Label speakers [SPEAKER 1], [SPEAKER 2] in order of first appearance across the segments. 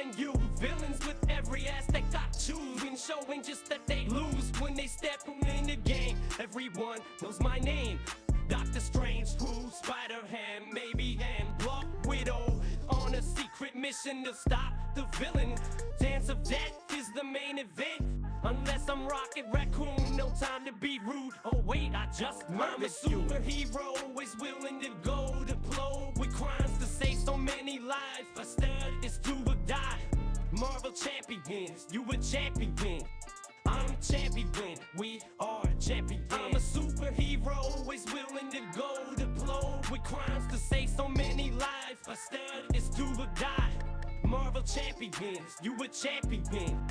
[SPEAKER 1] clowning you. Villains with every aspect I choose, been showing just that they lose when they step in the game. Everyone knows my name. Doctor Strange, who, Spider-Ham, maybe, and Black Widow, on a secret mission to stop the villain. Dance of Death is the main event. Unless I'm Rocket Raccoon, no time to be rude. Oh wait, I just murdered you. I'm a superhero, always willing to go to blow with crimes to save so many lives. Instead, it's do or die. Marvel champions, you a champion. I'm a champion, we are champions. I'm a superhero, always willing to go to blow with crimes to save so many lives. Instead, it's do or die. Marvel champions, you a champion.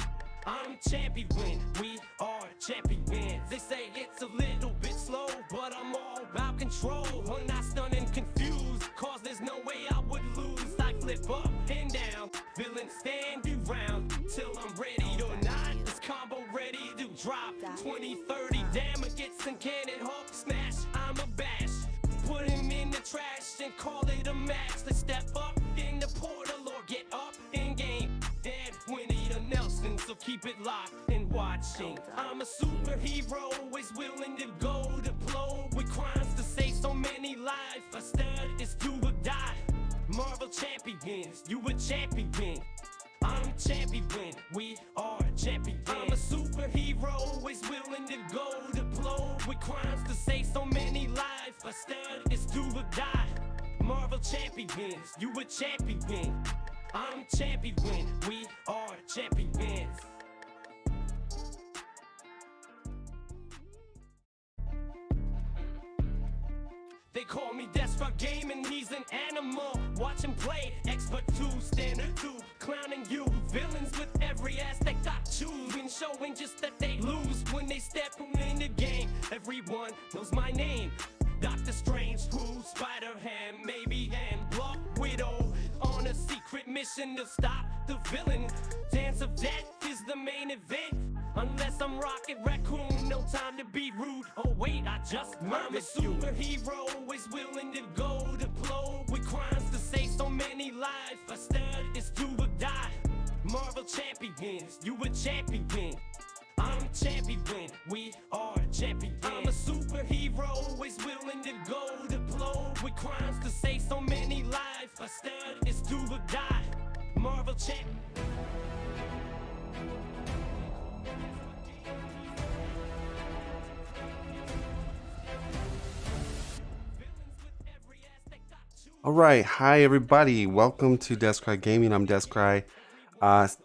[SPEAKER 1] I'm champion, we are champions. They say it's a little bit slow, but I'm all about control. When I stun and confused, cause there's no way I would lose. I flip up and down, villains stand you round till I'm ready or not. This combo ready to drop 20, 30 damages and cannon Hulk smash. I'm a bash, put him in the trash and call it a match. Let's step up in the portal or get up in game. Dead Winnie the Nelson, so keep it locked and watching. I'm a superhero, always willing to go to blow with crimes to save so many lives. Instead, it's do or die. Marvel champions, you a champion. I'm champion, we are champions. I'm a superhero, always willing to go to blow with crimes to save so many lives. Instead, it's do or die. Marvel champions, you a champion. I'm champion, we are champions. They call me Deathstroke Gaming, he's an animal. Watch him play, expert 2, standard 2, clowning you. Villains with every aspect I choose, been showing just that they lose when they step in the game. Everyone knows my name. Doctor Strange, who, Spider-Ham, maybe, and Black Widow, on a secret mission to stop the villain. Dance of Death is the main event. Unless I'm Rocket Raccoon, no time to be rude. Oh wait, I just murdered you. I'm a superhero, always willing to go to blow with crimes to save so many lives. Instead, it's do or die. Marvel champions, you a champion. I'm champion, we are champions. I'm a superhero, always willing to go to blow with crimes to save so many lives. Instead, it's do or die. Marvel champion.
[SPEAKER 2] Alright, hi everybody, welcome to Deadpool Gaming. I'm Deadpool.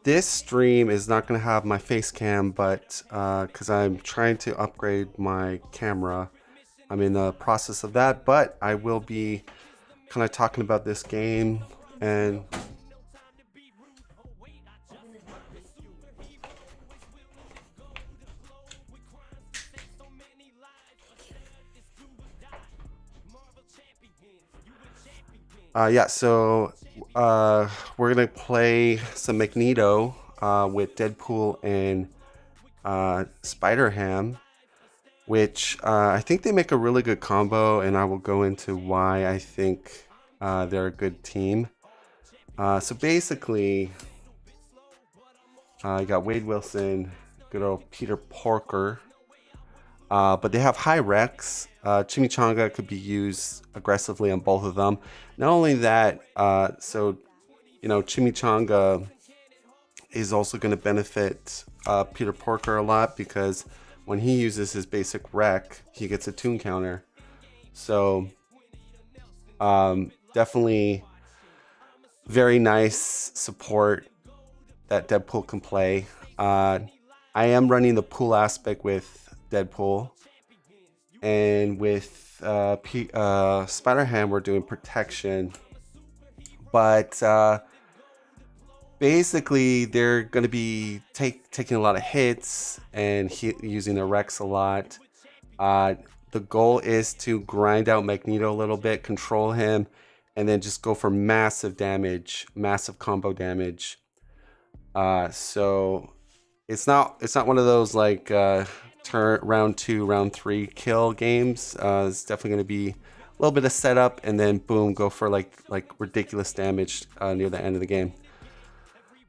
[SPEAKER 2] This stream is not going to have my face cam, but because I'm trying to upgrade my camera, I'm in the process of that, but I will be kind of talking about this game and yeah, so we're gonna play some Magneto with Deadpool and Spider-Ham, which I think they make a really good combo, and I will go into why I think they're a good team. So basically, you got Wade Wilson, good old Peter Porker, but they have high Rex. Chimichanga could be used aggressively on both of them. Not only that, so you know, Chimichanga is also going to benefit Peter Porker a lot, because when he uses his basic rec, he gets a tune counter. So definitely very nice support that Deadpool can play. I am running the pool aspect with Deadpool, and with Spider-Ham we're doing protection, but basically they're going to be taking a lot of hits and using their Rex a lot. The goal is to grind out Magneto a little bit, control him, and then just go for massive damage, massive combo damage. So it's not one of those like round 2, round 3 kill games. It's definitely going to be a little bit of setup and then boom, go for like ridiculous damage near the end of the game.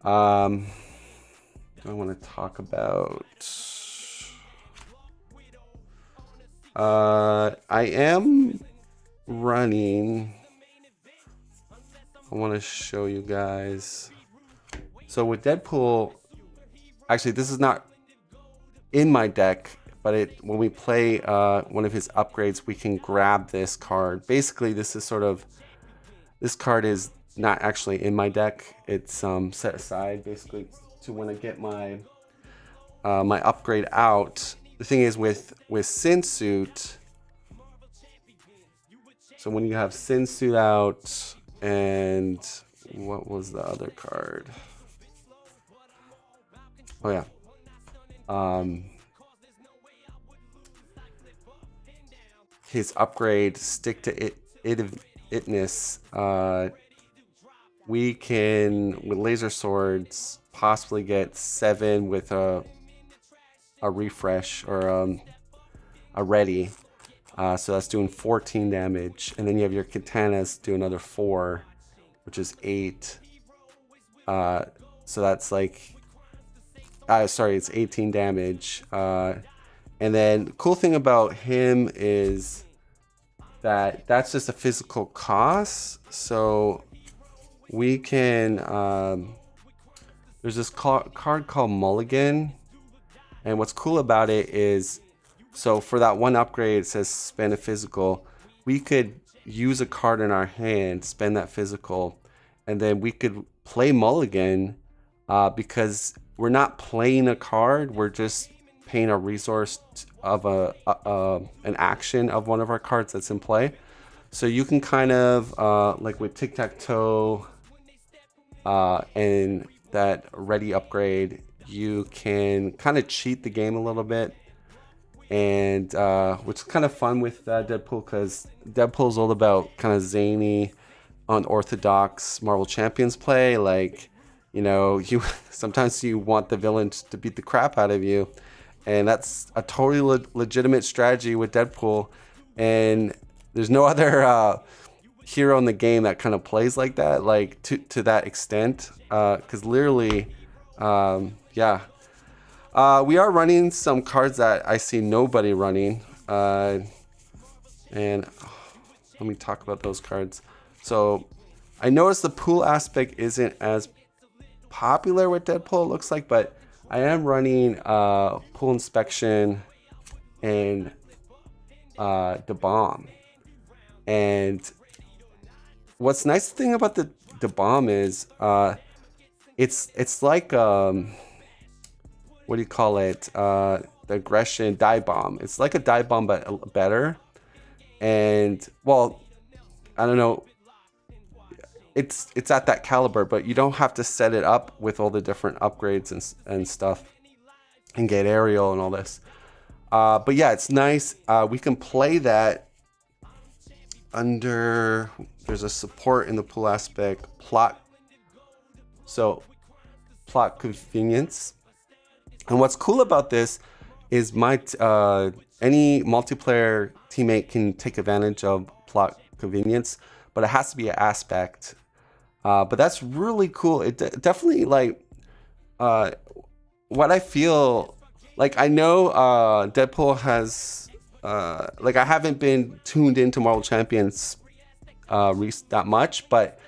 [SPEAKER 2] I want to talk about. I am running. I want to show you guys. So with Deadpool, actually, this is not in my deck, but when we play one of his upgrades, we can grab this card. Basically, this card is not actually in my deck. It's set aside basically to when I get my my upgrade out. The thing is with Sin Suit. So when you have Sin Suit out, and what was the other card? Oh yeah. His upgrade, stick to itness. We can, with laser swords, possibly get 7 with a refresh or a ready. So that's doing 14 damage. And then you have your katanas do another 4, which is 8. So that's like, sorry, it's 18 damage. And then the cool thing about him is that that's just a physical cost. So we can, there's this card called Mulligan. And what's cool about it is, so for that one upgrade, it says spend a physical. We could use a card in our hand, spend that physical, and then we could play Mulligan because we're not playing a card. We're just paying a resource of an action of one of our cards that's in play. So you can kind of, like with tic-tac-toe and that ready upgrade, you can kind of cheat the game a little bit. And which is kind of fun with Deadpool, because Deadpool is all about kind of zany, unorthodox Marvel Champions play. Like, you know, sometimes you want the villain to beat the crap out of you, and that's a totally legitimate strategy with Deadpool. And there's no other hero in the game that kind of plays like that, like to that extent. Because literally, yeah. We are running some cards that I see nobody running. And let me talk about those cards. So I noticed the pool aspect isn't as popular with Deadpool, it looks like, but I am running pool inspection and the bomb. And what's nice thing about the bomb is it's like what do you call it? The aggression dive bomb. It's like a dive bomb, but better. And well, I don't know. It's at that caliber, but you don't have to set it up with all the different upgrades and stuff, and get aerial and all this. But yeah, it's nice. We can play that under. There's a support in the pool aspect. Plot convenience. And what's cool about this is any multiplayer teammate can take advantage of plot convenience, but it has to be an aspect. But that's really cool. It definitely, like, what I feel like, I know Deadpool has like, I haven't been tuned into Marvel Champions that much, but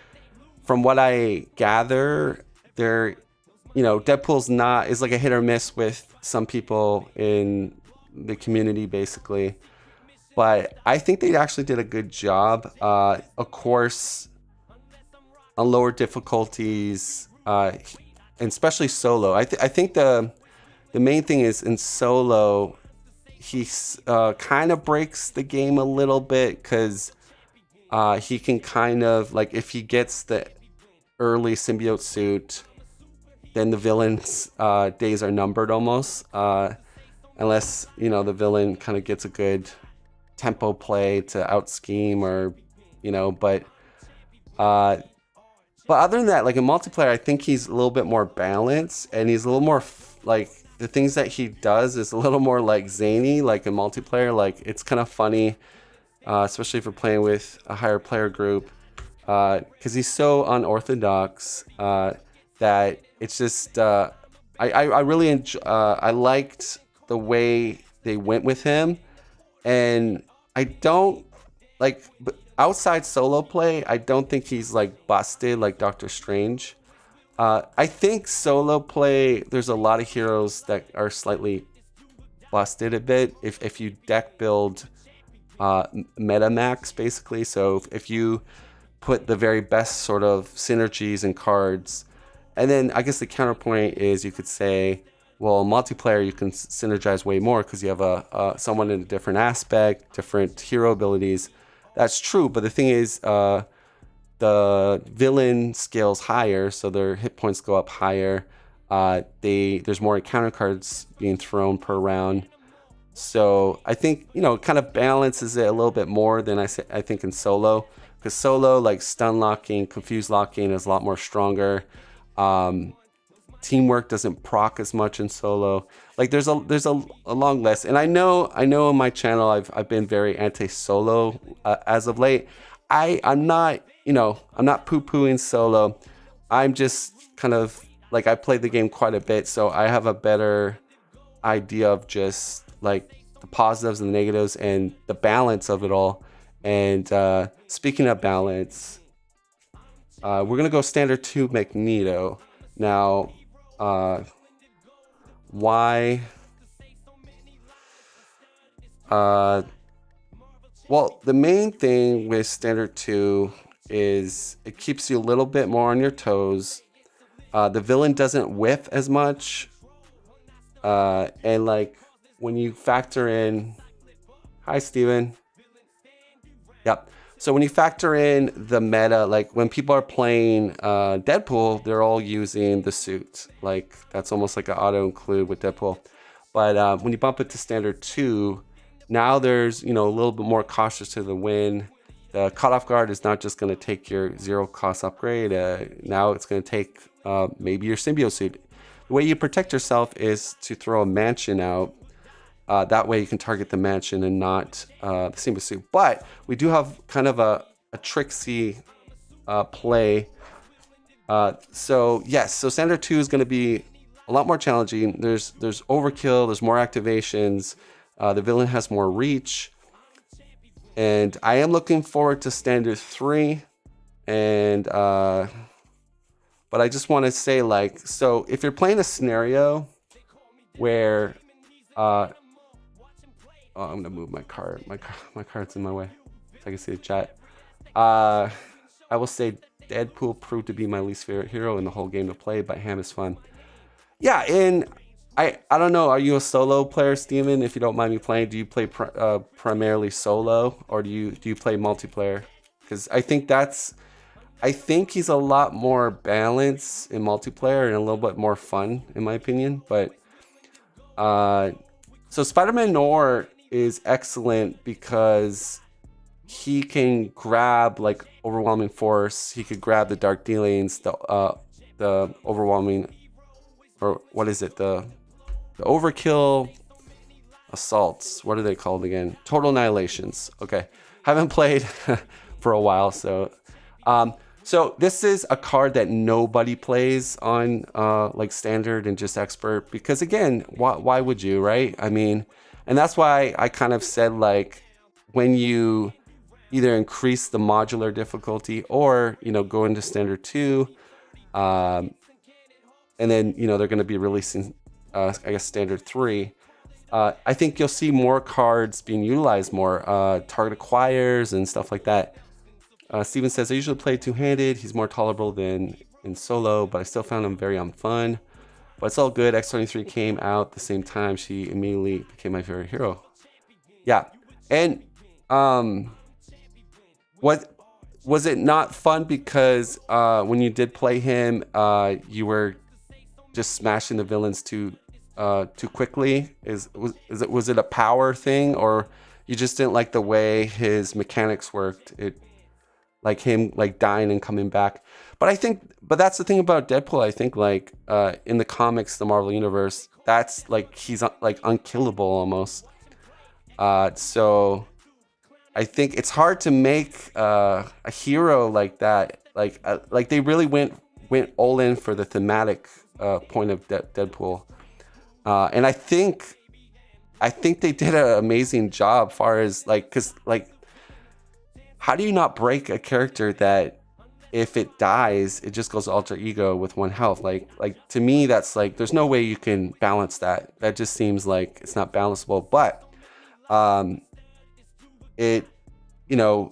[SPEAKER 2] from what I gather, Deadpool's is like a hit or miss with some people in the community, basically. But I think they actually did a good job. Of course, on lower difficulties, and especially solo. I think the main thing is in solo, he kind of breaks the game a little bit, because he can kind of, like, if he gets the early symbiote suit, then the villain's days are numbered almost, unless the villain kind of gets a good tempo play to out scheme, or but other than that, like, in multiplayer, I think he's a little bit more balanced, and he's a little more like, the things that he does is a little more like zany, like in multiplayer. Like, it's kind of funny, especially if you're playing with a higher player group, because he's so unorthodox. that it's just I really I liked the way they went with him, and I don't like outside solo play. I don't think he's like busted like Doctor Strange. I think solo play, there's a lot of heroes that are slightly busted a bit if you deck build meta max basically. So if you put the very best sort of synergies and cards, and then I guess the counterpoint is you could say, well, multiplayer you can synergize way more because you have someone in a different aspect, different hero abilities. That's true, but the thing is, the villain scales higher, so their hit points go up higher. There's more encounter cards being thrown per round. So I think, it kind of balances it a little bit more than I think in solo. Because solo, like stun locking, confuse locking is a lot more stronger. Teamwork doesn't proc as much in solo. Like there's a long list. And I know on my channel I've been very anti-solo as of late. I'm not poo-pooing solo. I'm just kind of like, I played the game quite a bit, so I have a better idea of just like the positives and the negatives and the balance of it all. And speaking of balance, we're gonna go standard 2 Magneto. Now, why? Well, the main thing with standard 2 is it keeps you a little bit more on your toes. The villain doesn't whiff as much. And like when you factor in, hi Steven. Yep. So when you factor in the meta, like when people are playing Deadpool, they're all using the suit. Like that's almost like an auto include with Deadpool. But when you bump it to standard 2, now there's, a little bit more cautious to the win. The cutoff guard is not just going to take your 0 cost upgrade. Now it's going to take maybe your symbiote suit. The way you protect yourself is to throw a mansion out. That way you can target the mansion and not the symbiote suit. But we do have kind of a tricksy play. So yes, so standard 2 is going to be a lot more challenging. There's overkill, there's more activations. The villain has more reach. And I am looking forward to standard 3. And but I just want to say, like, so if you're playing a scenario where I'm gonna move my card. My card's in my way, so I can see the chat. I will say Deadpool proved to be my least favorite hero in the whole game to play, but Ham is fun. Yeah, and I don't know. Are you a solo player, Steven? If you don't mind me playing, do you play primarily solo, or do you play multiplayer? Because I think he's a lot more balanced in multiplayer and a little bit more fun, in my opinion. But so Spider-Man Noir is excellent because he can grab like overwhelming force. He could grab the dark dealings, the overwhelming, or what is it? The overkill assaults. What are they called again? Total annihilations. Okay, haven't played for a while, so. So this is a card that nobody plays on like standard and just expert, because again, why would you, right? I mean, and that's why I kind of said, like, when you either increase the modular difficulty or, go into standard 2, and then, they're going to be releasing, I guess, standard 3. I think you'll see more cards being utilized more, target acquires and stuff like that. Steven says, I usually play two-handed. He's more tolerable than in solo, but I still found him very unfun. But it's all good. X-23 came out the same time. She immediately became my favorite hero. Yeah. And was it not fun because when you did play him, you were just smashing the villains too quickly? Was it a power thing, or you just didn't like the way his mechanics worked? Like him like dying and coming back. But that's the thing about Deadpool. I think like in the comics, the Marvel Universe, that's like he's like unkillable almost. So I think it's hard to make a hero like that. Like they really went went all in for the thematic point of Deadpool, and I think they did an amazing job. Far as like, cause like, how do you not break a character that if it dies, it just goes alter ego with 1 health? Like to me, that's like, there's no way you can balance that. That just seems like it's not balanceable. But it, you know,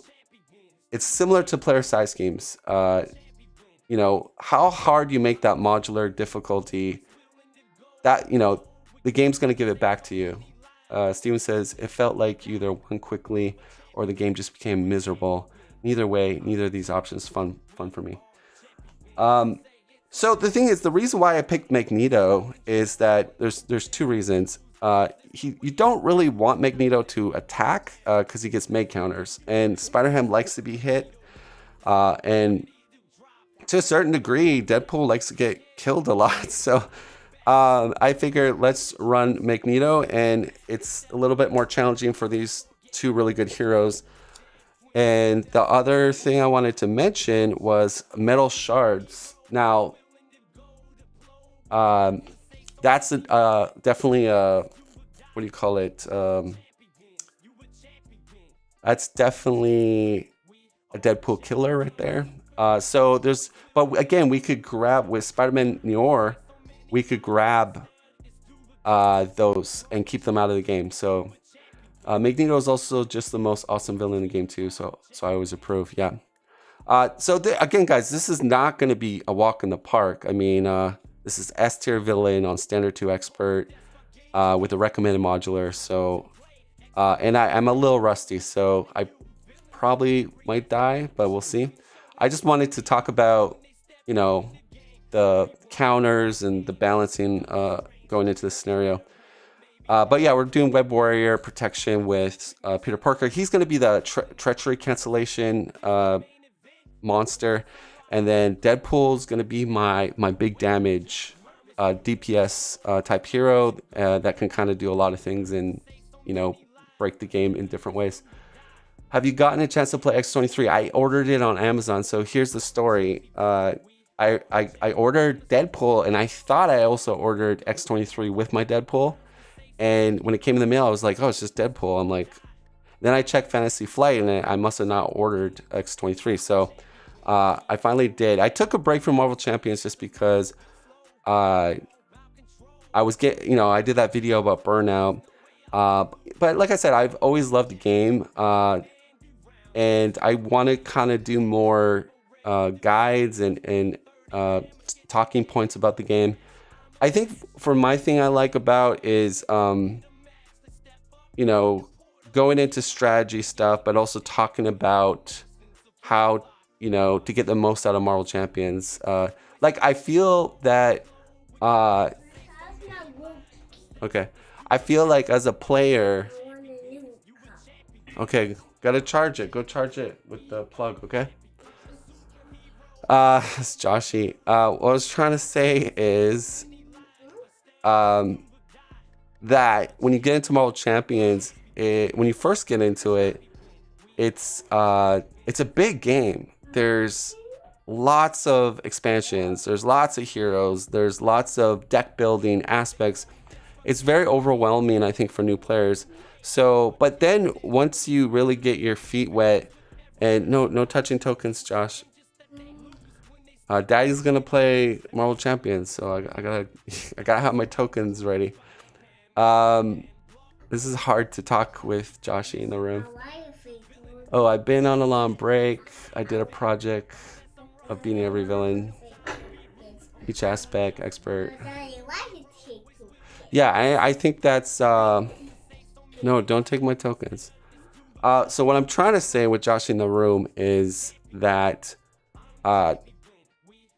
[SPEAKER 2] it's similar to player size games. You know, how hard you make that modular difficulty, that, you know, the game's going to give it back to you. Steven says, it felt like you either won quickly or the game just became miserable. Neither way, neither of these options fun for me. So the thing is, the reason why I picked Magneto is that there's 2 reasons. You don't really want Magneto to attack because he gets meg counters, and Spider-Ham likes to be hit, and to a certain degree, Deadpool likes to get killed a lot. So I figured let's run Magneto, and it's a little bit more challenging for these 2 really good heroes. And the other thing I wanted to mention was metal shards. Now, that's definitely a, what do you call it? That's definitely a Deadpool killer right there. So there's, but again, we could grab with Spider-Man Noir, we could grab those and keep them out of the game. So Magneto is also just the most awesome villain in the game too. So I always approve. Yeah. So again, guys, this is not going to be a walk in the park. I mean, this is S tier villain on standard 2 expert with a recommended modular. So, and I'm a little rusty, so I probably might die, but we'll see. I just wanted to talk about, you know, the counters and the balancing going into this scenario. But yeah, we're doing Web Warrior protection with Peter Parker. He's going to be the treachery cancellation monster. And then Deadpool's going to be my big damage DPS type hero that can kind of do a lot of things and, you know, break the game in different ways. Have you gotten a chance to play X23? I ordered it on Amazon. So here's the story. I ordered Deadpool, and I thought I also ordered X23 with my Deadpool. And when it came in the mail, I was like, oh, it's just Deadpool. I'm like, then I checked Fantasy Flight, and I must have not ordered X23. So I finally did. I took a break from Marvel Champions just because I did that video about Burnout. But like I said, I've always loved the game. And I want to kind of do more guides and talking points about the game. I think for my thing I like about is, you know, going into strategy stuff, but also talking about how, you know, to get the most out of Marvel Champions. Like, I feel that, okay, I feel like as a player, okay, gotta charge it. Go charge it with the plug, okay? It's Joshy. What I was trying to say is, that when you get into Marvel Champions, when you first get into it, it's a big game. There's lots of expansions. There's lots of heroes. There's lots of deck building aspects. It's very overwhelming, I think, for new players. So, but then once you really get your feet wet, and no touching tokens, Josh. Daddy's gonna play Marvel Champions, so I gotta have my tokens ready. This is hard to talk with Joshy in the room. Oh, I've been on a long break. I did a project of beating every villain, each aspect, expert. Yeah, I think that's no, don't take my tokens. So what I'm trying to say with Josh in the room is that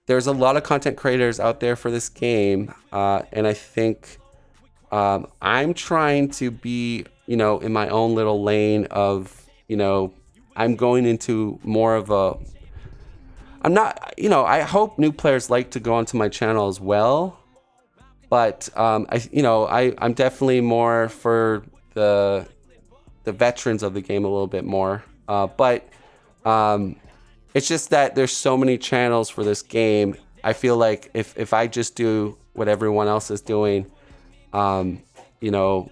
[SPEAKER 2] there's a lot of content creators out there for this game, and I think I'm trying to be, you know, in my own little lane of, you know, I'm going into more of a, I'm not, you know, I hope new players like to go onto my channel as well, but I'm definitely more for the veterans of the game a little bit more, but it's just that there's so many channels for this game. I feel like if I just do what everyone else is doing, you know,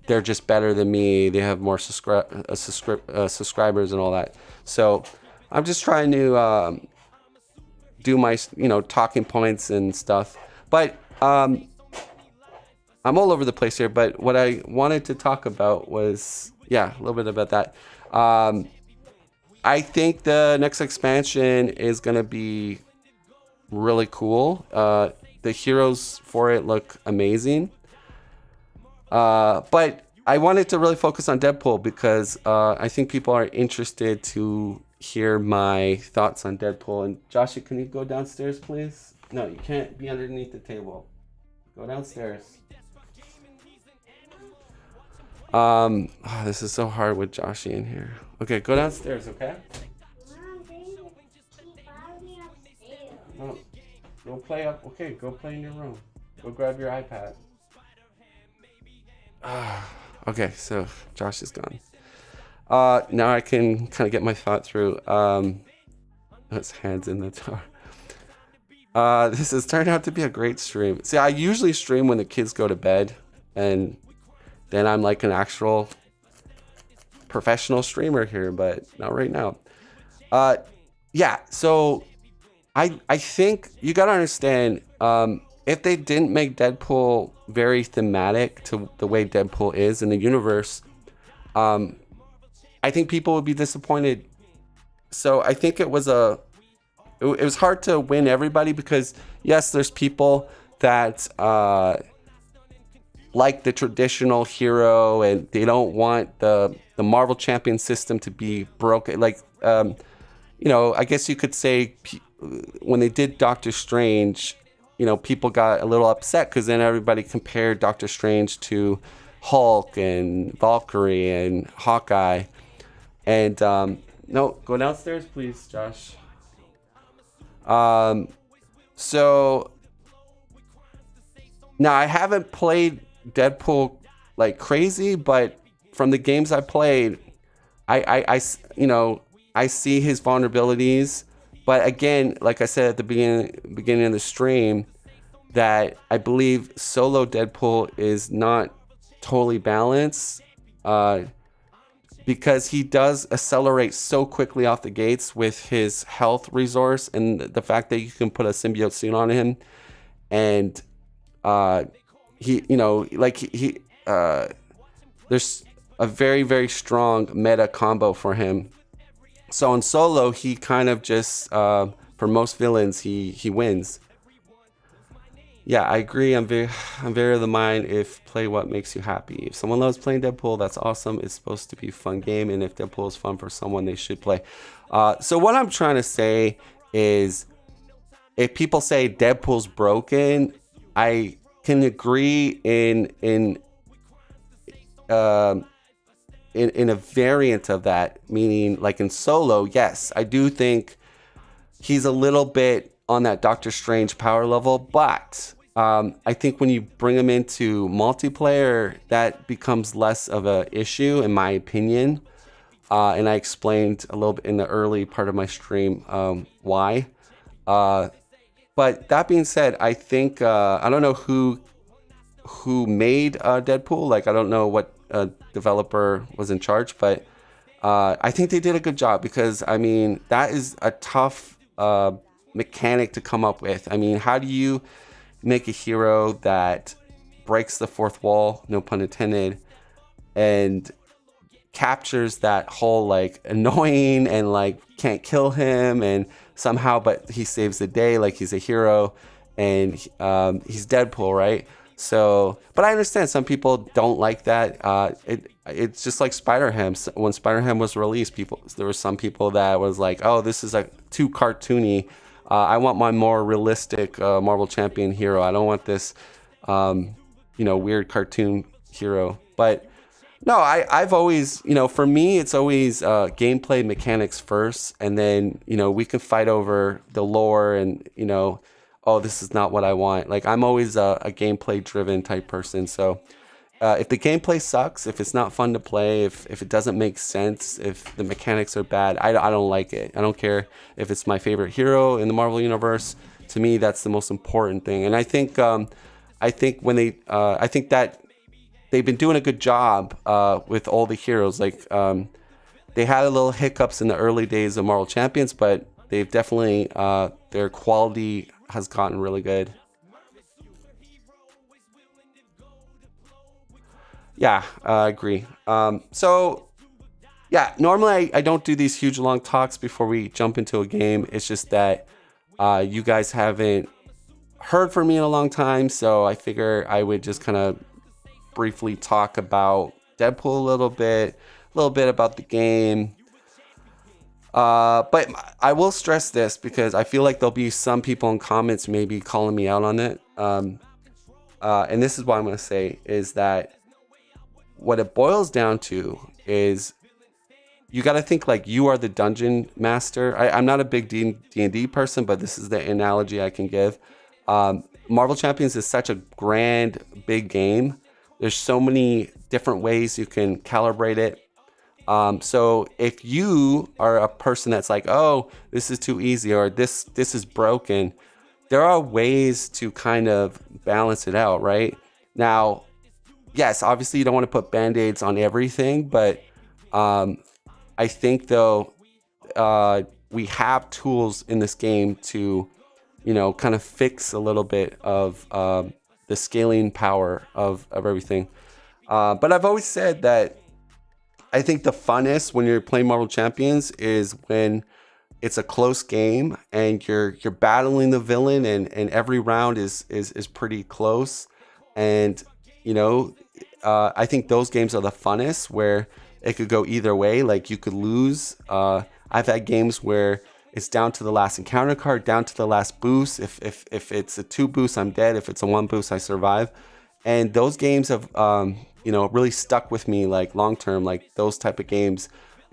[SPEAKER 2] they're just better than me. They have more subscribers and all that. So I'm just trying to do my, talking points and stuff. But I'm all over the place here. But what I wanted to talk about was, a little bit about that. I think the next expansion is going to be really cool. The heroes for it look amazing. But I wanted to really focus on Deadpool because I think people are interested to hear my thoughts on Deadpool. And Joshua, can you go downstairs, please? No, you can't be underneath the table. Go downstairs. This is so hard with Joshie in here. Okay, go downstairs, okay? No, go play up. Okay, go play in your room. Go grab your iPad. Okay, so Josh is gone. Now I can kind of get my thought through. His hands in the door. This has turned out to be a great stream. See, I usually stream when the kids go to bed, and then I'm like an actual professional streamer here, but not right now. So I think you gotta understand, if they didn't make Deadpool very thematic to the way Deadpool is in the universe, I think people would be disappointed. So I think it was hard to win everybody because yes, there's people that like the traditional hero and they don't want the Marvel champion system to be broken. Like, I guess you could say when they did Doctor Strange, people got a little upset because then everybody compared Doctor Strange to Hulk and Valkyrie and Hawkeye. And no, go downstairs, please, Josh. So now I haven't played Deadpool like crazy, but from the games I played, I see his vulnerabilities. But again, like I said at the beginning of the stream, that I believe solo Deadpool is not totally balanced, because he does accelerate so quickly off the gates with his health resource and the fact that you can put a symbiote suit on him, and there's a very, very strong meta combo for him. So in solo, he kind of just, for most villains, he wins. Yeah, I agree. I'm very of the mind, if play what makes you happy. If someone loves playing Deadpool, that's awesome. It's supposed to be a fun game, and if Deadpool is fun for someone, they should play. So what I'm trying to say is, if people say Deadpool's broken, I can agree in a variant of that, meaning like in solo, yes, I do think he's a little bit on that Doctor Strange power level, but I think when you bring him into multiplayer, that becomes less of a issue, in my opinion. And I explained a little bit in the early part of my stream why. But that being said, I think I don't know who made Deadpool. Like, I don't know what developer was in charge, but I think they did a good job, because I mean, that is a tough mechanic to come up with. I mean, how do you make a hero that breaks the fourth wall, no pun intended, and captures that whole like annoying and like can't kill him and somehow, but he saves the day, like he's a hero, and he's Deadpool, right? So, but I understand some people don't like that. It's just like Spider-Ham. When Spider-Ham was released, there were some people that was like, oh, this is like too cartoony. I want my more realistic Marvel champion hero. I don't want this, weird cartoon hero. But no, I've always, for me, it's always gameplay mechanics first, and then, we can fight over the lore and, oh, this is not what I want. Like, I'm always a gameplay driven type person. So if the gameplay sucks, if it's not fun to play, if it doesn't make sense, if the mechanics are bad, I don't like it. I don't care if it's my favorite hero in the Marvel Universe. To me, that's the most important thing. And I think when I think that they've been doing a good job with all the heroes. Like they had a little hiccups in the early days of Marvel Champions, but they've definitely their quality has gotten really good. Yeah, I agree. So yeah, normally I don't do these huge long talks before we jump into a game. It's just that you guys haven't heard from me in a long time, so I figure I would just kind of briefly talk about Deadpool a little bit about the game. But I will stress this because I feel like there'll be some people in comments maybe calling me out on it. And this is what I'm going to say is that what it boils down to is you got to think like you are the dungeon master. I'm not a big D&D person, but this is the analogy I can give. Marvel Champions is such a grand, big game. There's so many different ways you can calibrate it. So if you are a person that's like, oh, this is too easy or this is broken, there are ways to kind of balance it out, right? Now, yes, obviously you don't want to put band-aids on everything, but I think though we have tools in this game to, kind of fix a little bit of the scaling power of everything. But I've always said that I think the funnest when you're playing Marvel Champions is when it's a close game and you're battling the villain and every round is pretty close. And, I think those games are the funnest where it could go either way. Like you could lose. I've had games where it's down to the last encounter card, down to the last boost. If it's a 2 boost, I'm dead. If it's a 1 boost, I survive. And those games have, really stuck with me like long term, like those type of games.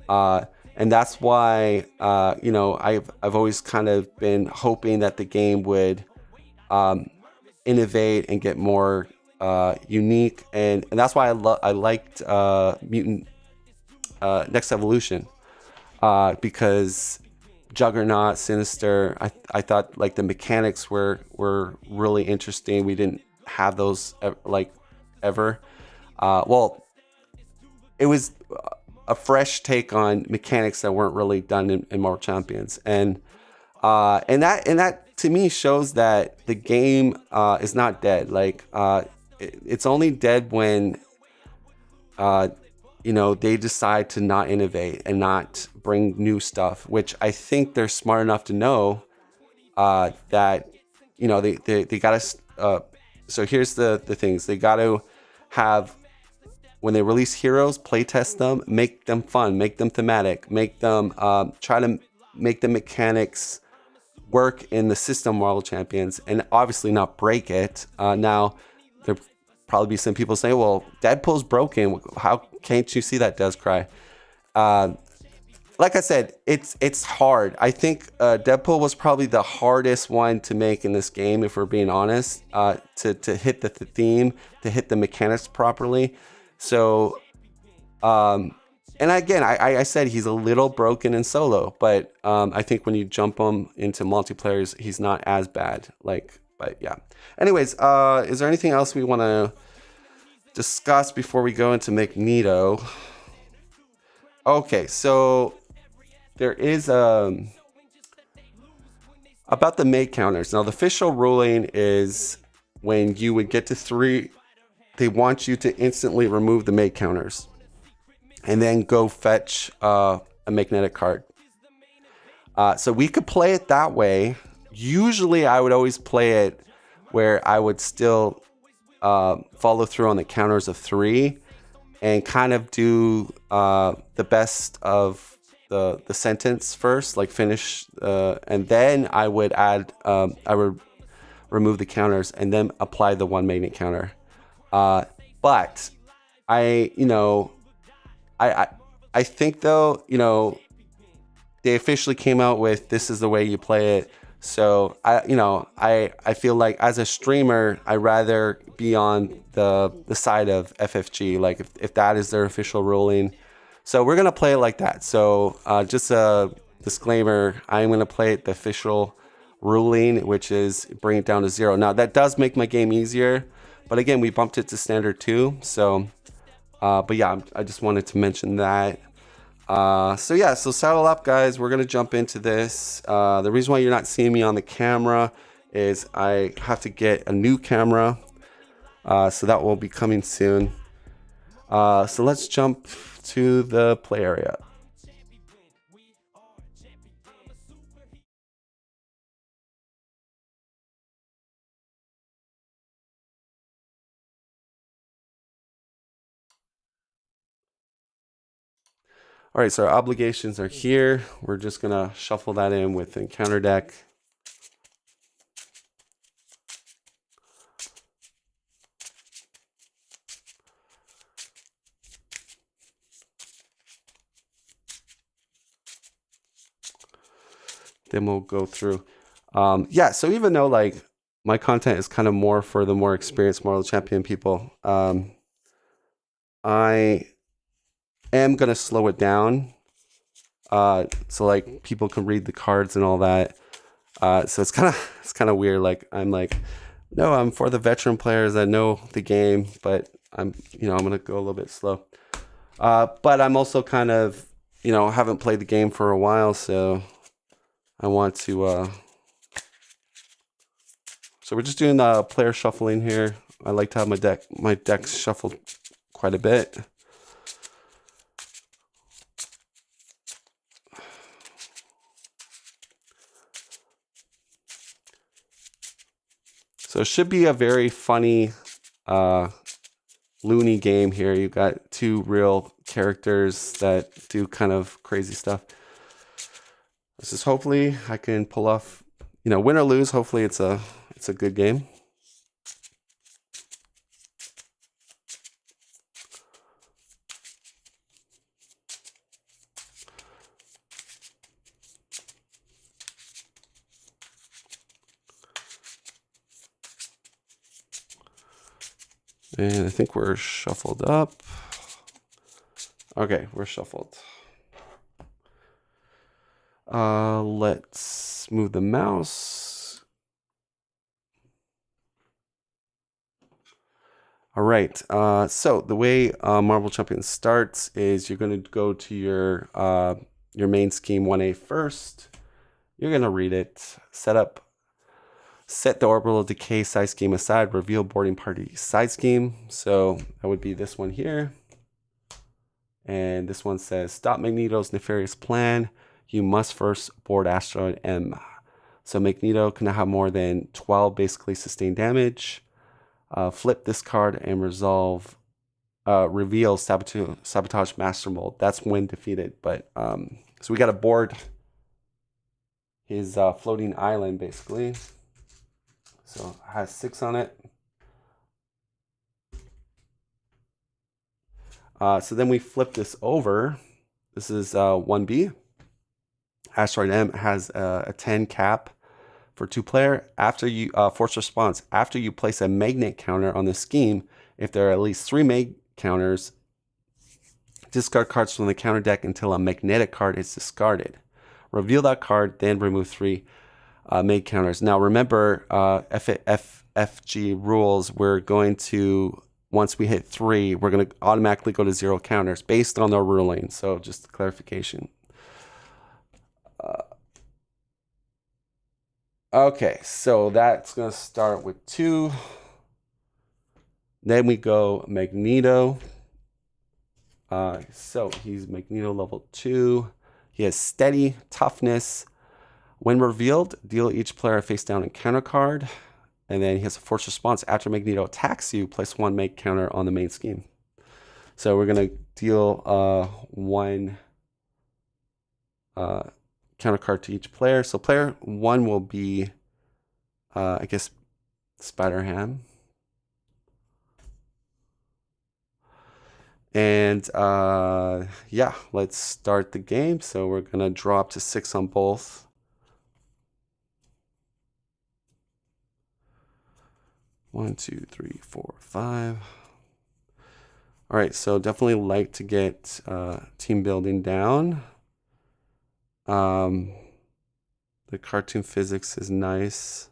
[SPEAKER 2] And that's why, I've always kind of been hoping that the game would innovate and get more unique. And that's why I liked Mutant Next Evolution because Juggernaut, Sinister, I thought like the mechanics were really interesting. We didn't have those ever. Well, it was a fresh take on mechanics that weren't really done in Marvel Champions, and that to me shows that the game is not dead. Like it's only dead when they decide to not innovate and not bring new stuff, which I think they're smart enough to know that they gotta. So here's the things they gotta have. When they release heroes, playtest them, make them fun, make them thematic, make them try to make the mechanics work in the system Marvel Champions, and obviously not break it. Now, there'll probably be some people saying, well, Deadpool's broken. How can't you see that, Descry? Like I said, it's hard. I think Deadpool was probably the hardest one to make in this game, if we're being honest, to hit the theme, to hit the mechanics properly. So, and again, I said he's a little broken in solo, but I think when you jump him into multiplayers, he's not as bad. But yeah. Anyways, is there anything else we want to discuss before we go into Magneto? Okay, so there is about the mate counters. Now, the official ruling is when you would get to 3. They want you to instantly remove the mate counters and then go fetch a magnetic card. So we could play it that way. Usually I would always play it where I would still follow through on the counters of 3 and kind of do the best of the sentence first, like finish, and then I would add, I would remove the counters and then apply the 1 magnet counter. But I think though, they officially came out with this is the way you play it. So I feel like as a streamer, I'd rather be on the side of FFG. Like if that is their official ruling. So we're going to play it like that. So just a disclaimer, I'm going to play it the official ruling, which is bring it down to 0. Now that does make my game easier, but again, we bumped it to standard 2. So, but yeah, I just wanted to mention that. So yeah, so saddle up, guys. We're gonna jump into this. The reason why you're not seeing me on the camera is I have to get a new camera, so that will be coming soon. So let's jump to the play area. All right, so our obligations are here. We're just gonna shuffle that in with encounter deck. Then we'll go through. Yeah, so even though like my content is kind of more for the more experienced Marvel Champion people, I am gonna slow it down, so like people can read the cards and all that. So it's kind of weird. Like I'm like, no, I'm for the veteran players that know the game, but I'm gonna go a little bit slow. But I'm also kind of haven't played the game for a while, so I want to. So we're just doing player shuffling here. I like to have my decks shuffled quite a bit. So it should be a very funny, loony game here. You've got two real characters that do kind of crazy stuff. This is hopefully I can pull off, win or lose. Hopefully it's a good game. And I think we're shuffled up. Okay, we're shuffled. Let's move the mouse. All right. So the way Marvel Champion starts is you're going to go to your main scheme 1A first. You're going to read it. Set the orbital decay side scheme aside. Reveal boarding party side scheme. So that would be this one here. And this one says, stop Magneto's nefarious plan. You must first board Asteroid M. So Magneto cannot have more than 12 basically sustained damage. Flip this card and reveal Sabotage Master Mold. That's when defeated. But so we got to board his floating island basically. So it has 6 on it. So then we flip this over. This is 1B. Asteroid M has a 10 cap for 2-player. After you force response, after you place a magnet counter on the scheme, if there are at least 3 mag counters, discard cards from the counter deck until a magnetic card is discarded. Reveal that card, then remove 3 mag counters. Now remember, FFG rules, we're going to, once we hit 3, we're going to automatically go to 0 counters based on their ruling. So just clarification. Okay, so that's going to start with 2. Then we go Magneto. So he's Magneto level 2. He has steady, toughness. When revealed, deal each player a face down encounter card. And then he has a force response. After Magneto attacks you, place 1 make counter on the main scheme. So we're going to deal 1 counter card to each player. So player 1 will be, I guess, Spider-Ham. And yeah, let's start the game. So we're going to draw up to 6 on both. One, 2, 3, 4, 5. All right, so definitely like to get team building down. The cartoon physics is nice.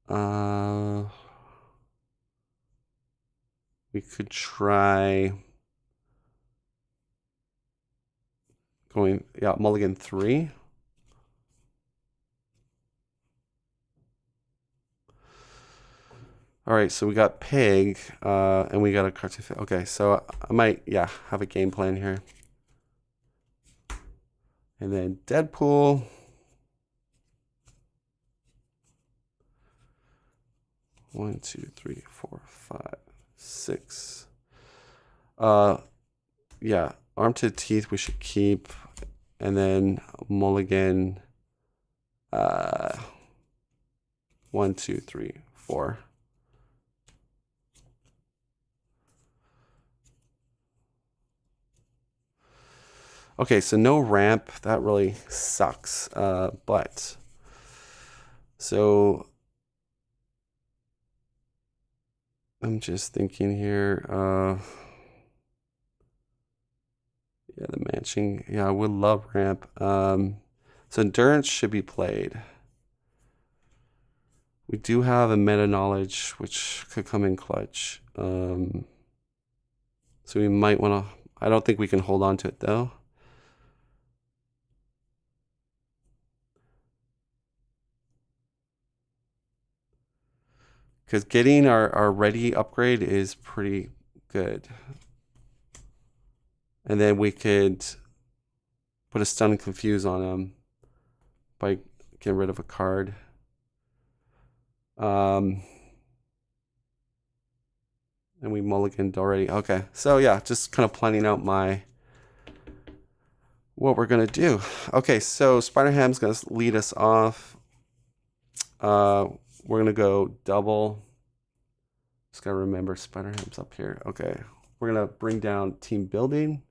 [SPEAKER 2] We could try going, yeah, mulligan 3. All right, so we got pig, and we got a cartoon. Okay, so I might, yeah, have a game plan here. And then Deadpool. One, two, three, four, five, six. Yeah, arm to teeth we should keep, and then mulligan. One, two, three, four. Okay, so no ramp. That really sucks. But so I'm just thinking here. Yeah, the matching. Yeah, I would love ramp. So endurance should be played. We do have a meta knowledge, which could come in clutch. So we might want to. I don't think we can hold on to it though. Because getting our ready upgrade is pretty good. And then we could put a stun and confuse on him by getting rid of a card. And we mulliganed already. Okay, so yeah, just kind of planning out what we're gonna do. Okay, so Spider-Ham's gonna lead us off. We're gonna go double. Just gotta remember Spider-Ham's up here. Okay, we're gonna bring down team building,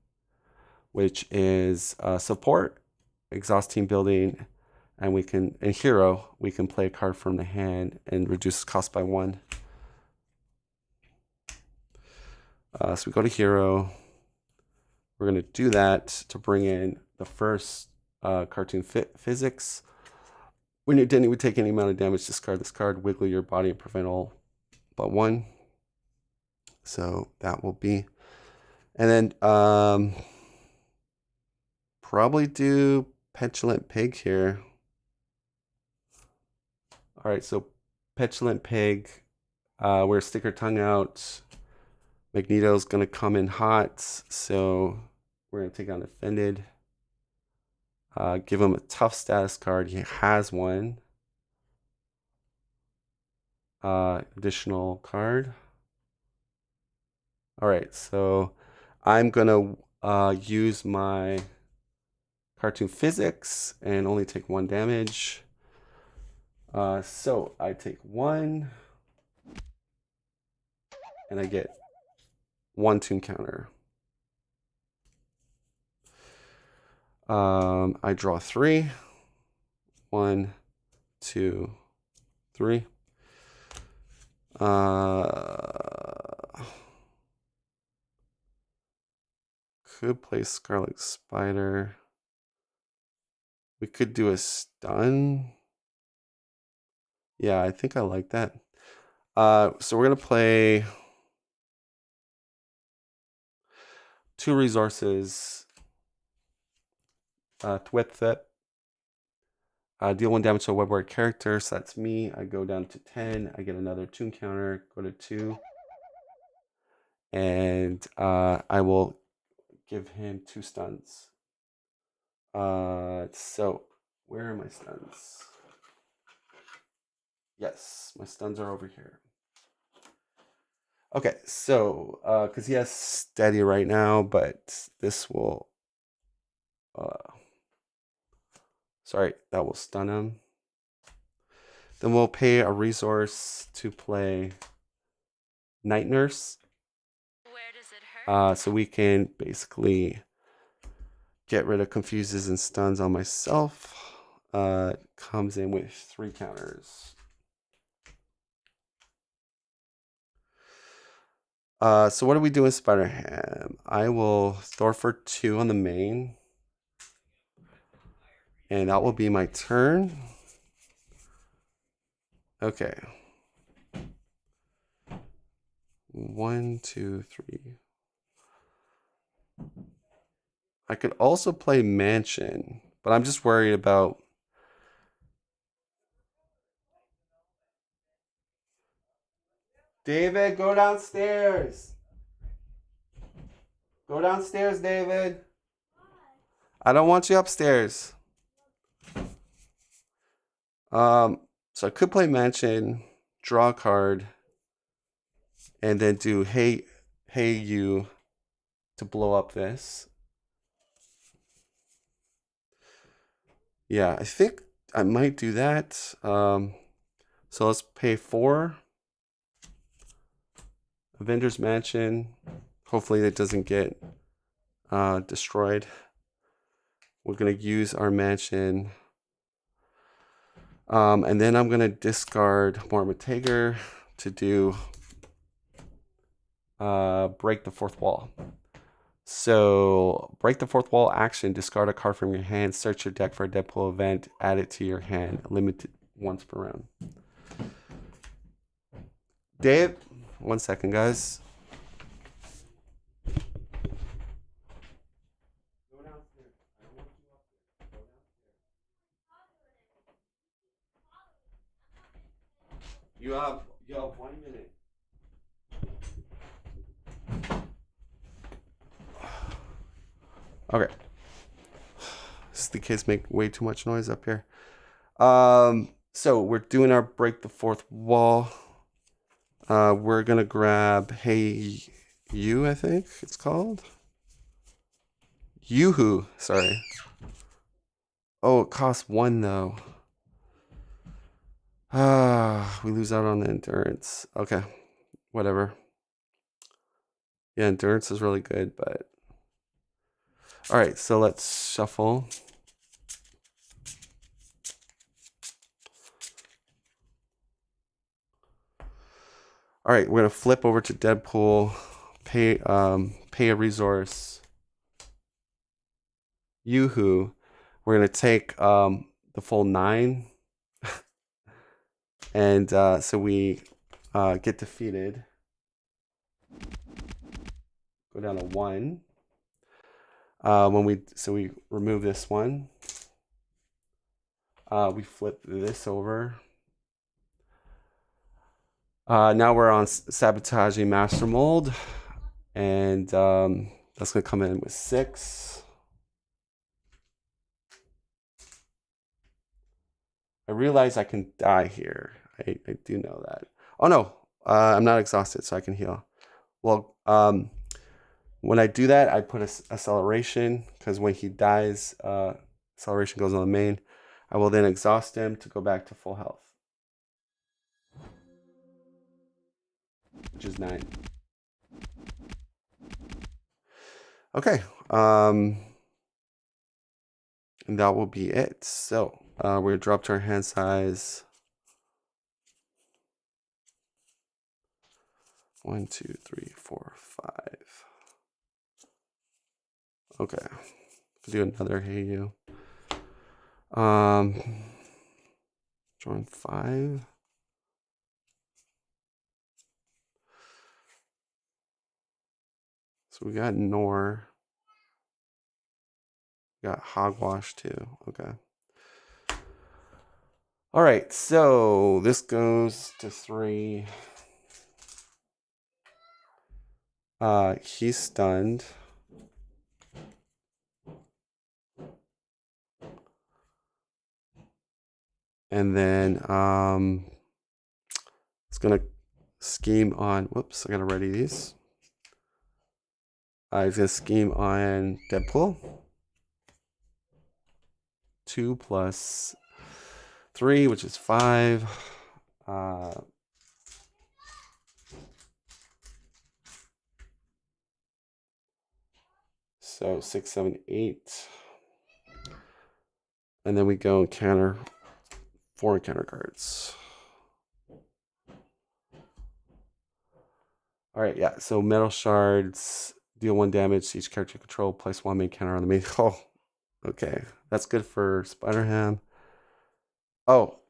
[SPEAKER 2] which is support, exhaust team building, and we can, in hero, we can play a card from the hand and reduce cost by 1. So we go to hero. We're gonna do that to bring in the first cartoon physics. When you're dealing with take any amount of damage, discard this card, wiggle your body, and prevent all but 1. So that will be, and then probably do petulant pig here. All right, so petulant pig, we're sticker tongue out. Magneto's gonna come in hot, so we're gonna take on offended. Give him a tough status card. He has one. Additional card. All right, so I'm gonna use my cartoon physics and only take 1 damage. So I take 1, and I get 1 toon counter. I draw 3. 1, 2, 3. Could play Scarlet Spider. We could do a stun. Yeah, I think I like that. So we're gonna play 2 resources. Twip Thip. Deal 1 damage to a webware character, so that's me. I go down to 10. I get another toon counter, go to 2. And I will give him 2 stuns. So where are my stuns? Yes, my stuns are over here. Okay, so because he has steady right now, but this will sorry, that will stun him. Then we'll pay a resource to play Night Nurse.
[SPEAKER 3] Where does it hurt?
[SPEAKER 2] So we can basically get rid of confuses and stuns on myself. Comes in with 3 counters. So what do we do in Spider-Ham? I will Thor for 2 on the main. And that will be my turn. Okay. 1, 2, 3. I could also play Mansion, but I'm just worried about... David, go downstairs. Go downstairs, David. I don't want you upstairs. So I could play Mansion, draw a card, and then do hey you to blow up this. Yeah, I think I might do that. So let's pay 4. Avengers Mansion. Hopefully it doesn't get destroyed. We're gonna use our mansion. And then I'm gonna discard Mormatager to do break the fourth wall. So break the fourth wall action, discard a card from your hand, search your deck for a Deadpool event, add it to your hand, limited once per round. Dave, 1 second, guys. You have 1 minute. Okay. The kids make way too much noise up here. So we're doing our break the fourth wall. We're gonna grab Hey You, I think it's called. Yoo-hoo, sorry. Oh, it costs 1 though. We lose out on the endurance. Okay, whatever. Yeah, endurance is really good, but... All right, so let's shuffle. All right, we're gonna flip over to Deadpool, pay a resource. Yoo-hoo. We're gonna take the full 9, and so we get defeated. Go down to 1. So we remove this one. We flip this over. Now we're on Sabotaging Master Mold, and that's gonna come in with 6. I realize I can die here. I do know that. Oh no, I'm not exhausted, so I can heal. Well, when I do that, I put a acceleration, because when he dies, acceleration goes on the main. I will then exhaust him to go back to full health, which is 9. Okay, and that will be it. So we're gonna drop to our hand size. 1, 2, 3, 4, 5. Okay, do another Hey You. Join 5. So we got Nor. We got Hogwash too. Okay. All right, so this goes to 3. He's stunned. And then it's gonna scheme on, whoops, I gotta ready these. He's gonna scheme on Deadpool. 2 plus 3, which is 5. So 6, 7, 8. And then we go and counter 4 counter cards. All right, yeah. So metal shards deal 1 damage to each character control. Place 1 main counter on the main. Oh, Okay, that's good for Spider-Ham. Oh,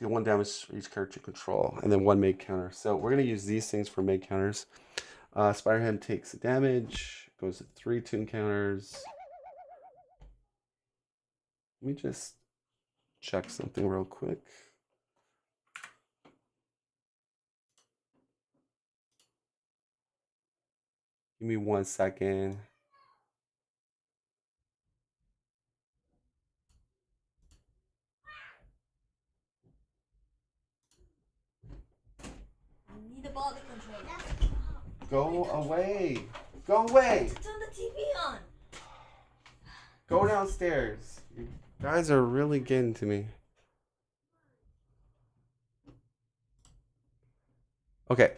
[SPEAKER 2] do 1 damage for each character you control, and then 1 main counter. So we're gonna use these things for main counters. Spider-Ham takes damage, goes to 3 tune counters. Let me just check something real quick. Give me 1 second.
[SPEAKER 4] Need the body controller.
[SPEAKER 2] Go away. Go away.
[SPEAKER 4] Turn the TV on.
[SPEAKER 2] Go downstairs. You guys are really getting to me. Okay.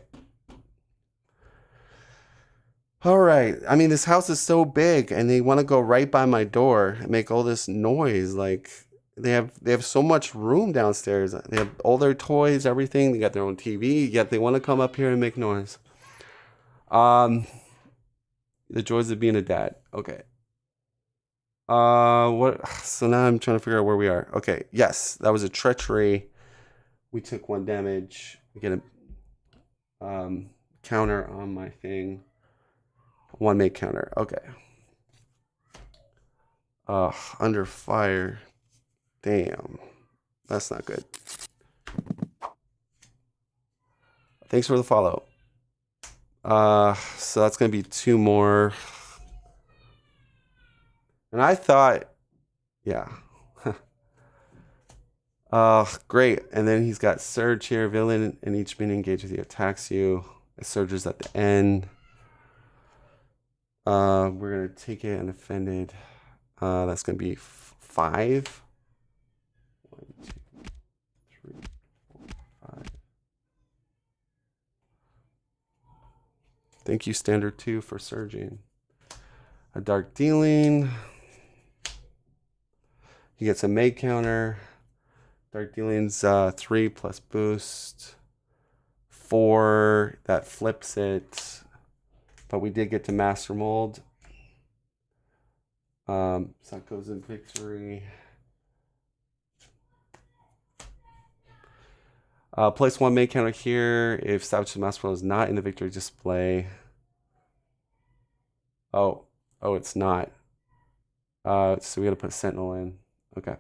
[SPEAKER 2] All right. I mean, this house is so big, and they want to go right by my door and make all this noise. Like they have so much room downstairs. They have all their toys, everything. They got their own TV. Yet they want to come up here and make noise. The joys of being a dad. Okay. What? So now I'm trying to figure out where we are. Okay. Yes, that was a treachery. We took 1 damage. We get a counter on my thing. 1 make counter. Okay. Under fire. Damn. That's not good. Thanks for the follow. So that's gonna be 2 more. And I thought, yeah. Great. And then he's got Surge here, villain, and each minion engages he attacks you. It surges at the end. We're gonna take it and offended. That's gonna be 5. 1, 2, 3, 4, 5. Thank you, Standard 2, for surging. A dark dealing. He gets a May counter. Dark dealing's 3 plus boost. 4, that flips it. But we did get to Master Mold. So that goes in victory. Place 1 May counter here if Savage's Master Mold is not in the victory display. Oh, it's not. So we gotta put Sentinel in. Okay.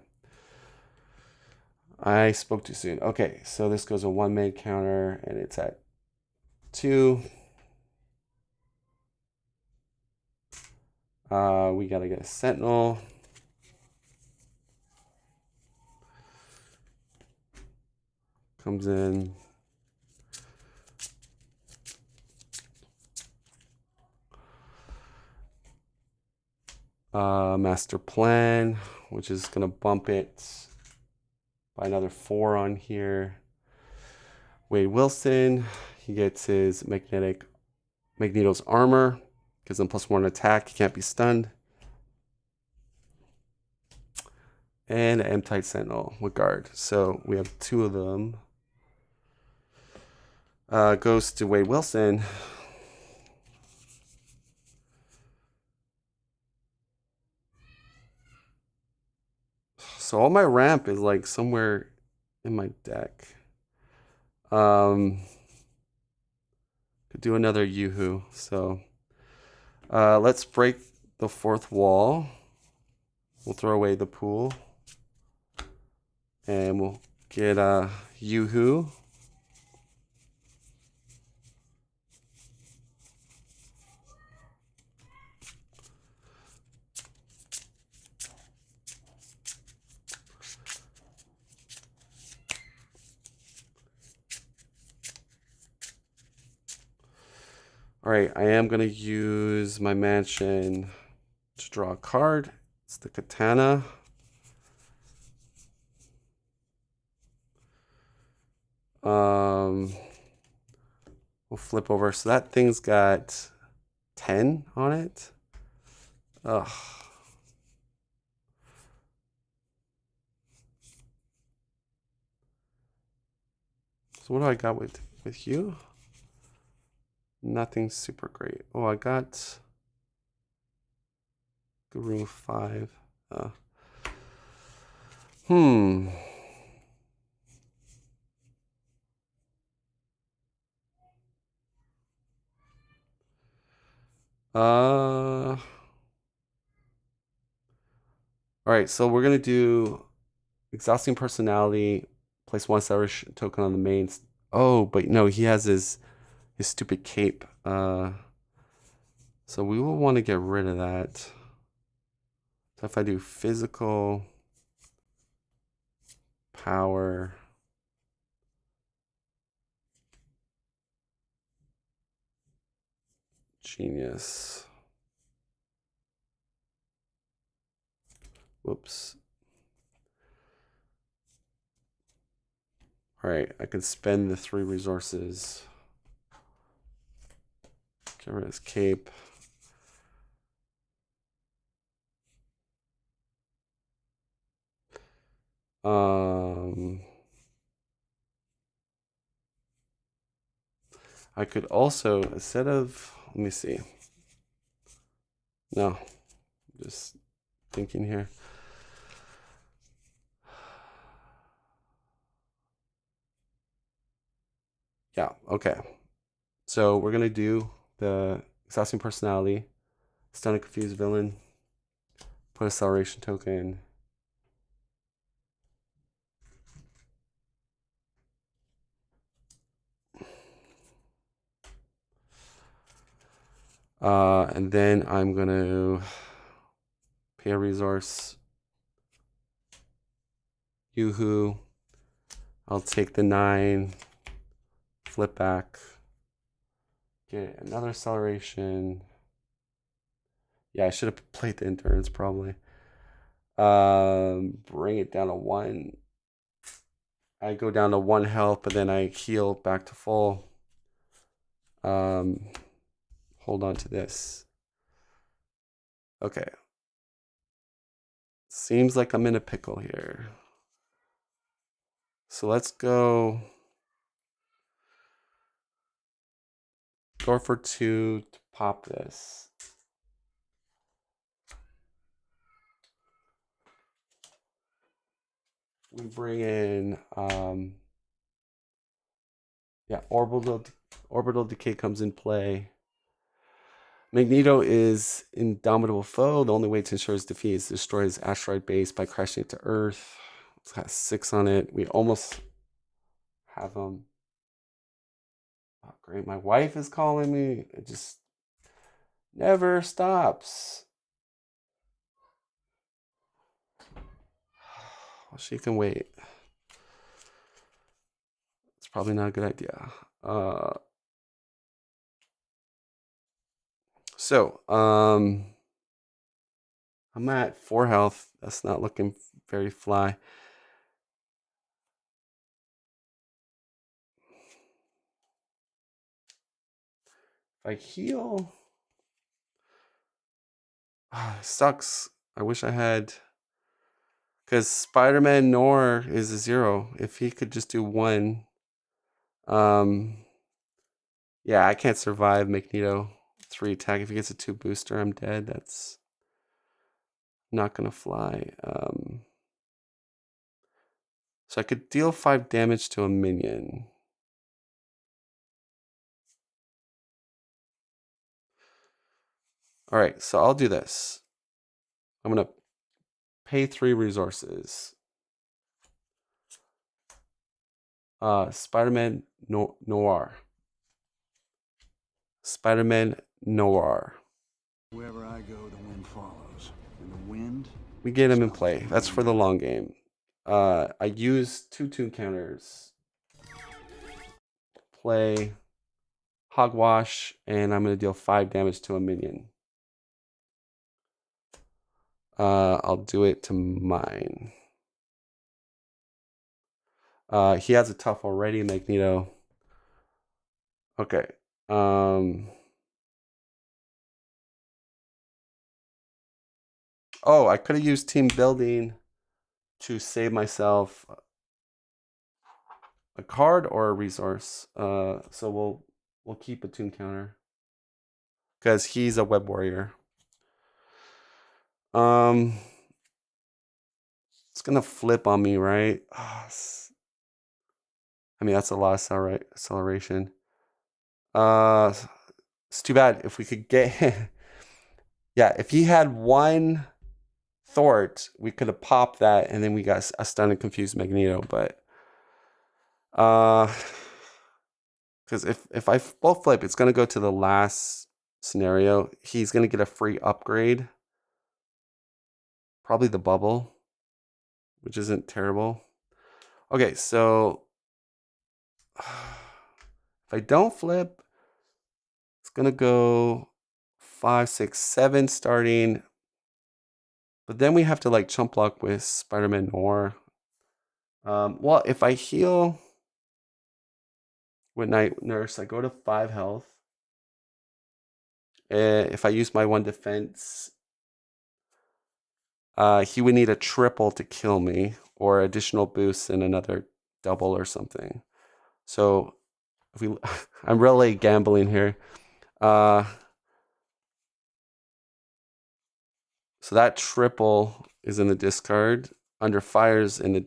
[SPEAKER 2] I spoke too soon. Okay, so this goes a 1 May counter and it's at 2. We gotta get a Sentinel. Comes in. Master Plan, which is gonna bump it by another 4 on here. Wade Wilson, he gets his Magneto's armor, gives him +1 attack, he can't be stunned. And an M-Type Sentinel with guard. So we have 2 of them. Goes to Wade Wilson. So all my ramp is like somewhere in my deck. Could do another Yoo-Hoo. So let's break the 4th wall. We'll throw away the pool. And we'll get a Yoo-Hoo. All right, I am going to use my mansion to draw a card. It's the Katana. We'll flip over. So that thing's got 10 on it. Ugh. So what do I got with you? Nothing super great. Oh, I got Could remove 5. Hmm. All right, so we're gonna do exhausting personality. Place 1 celebration token on the main. Oh, but no, he has his stupid cape. So we will want to get rid of that. So if I do physical power, genius. Whoops. All right, I can spend the 3 resources. Get rid of his cape. I could also, instead of, let me see. No, just thinking here. Yeah, okay. So we're gonna do the exhausting personality, stun a confused villain, put acceleration token. And then I'm gonna pay a resource. Yoo-hoo. I'll take the 9, flip back, get another acceleration. Yeah, I should have played the endurance probably. Bring it down to 1. I go down to 1 health, but then I heal back to full. Hold on to this. Okay. Seems like I'm in a pickle here. So let's go for 2 to pop this. We bring in yeah, orbital decay comes in play. Magneto is indomitable foe. The only way to ensure his defeat is to destroy his asteroid base by crashing it to Earth. It's got 6 on it. We almost have him. Oh, great. My wife is calling me. It just never stops. Well, she can wait. It's probably not a good idea. So, I'm at 4 health. That's not looking very fly. If I heal, sucks. I wish I had, because Spider-Man Nor is a 0. If he could just do 1, yeah, I can't survive Magneto 3 attack. If he gets a 2 booster, I'm dead. That's not gonna fly. So I could deal 5 damage to a minion. All right, so I'll do this. I'm gonna pay 3 resources. Spider-Man Noir. Spider-Man Noir.
[SPEAKER 5] Wherever I go, the wind follows. And the wind.
[SPEAKER 2] We get him in play. That's for the long game. I use 2 tune counters. Play Hogwash, and I'm gonna deal 5 damage to a minion. I'll do it to mine. He has a tough already, Magneto. Okay. Oh, I could have used team building to save myself a card or a resource. So we'll keep a tune counter because he's a web warrior. It's gonna flip on me, right? I mean, that's a lot of acceleration. It's too bad. If we could get, yeah, if he had one Thort, we could have popped that, and then we got a stun and confused Magneto. But because if I both flip, it's gonna go to the last scenario. He's gonna get a free upgrade, probably the bubble, which isn't terrible. Okay, so if I don't flip, it's gonna go 5, 6, 7 starting. But then we have to like chump block with Spider-Man Noir. Well, if I heal with Night Nurse, I go to 5 health. If I use my 1 defense, he would need a triple to kill me, or additional boosts and another double or something. So if we, I'm really gambling here. So that triple is in the discard. Under fire's in the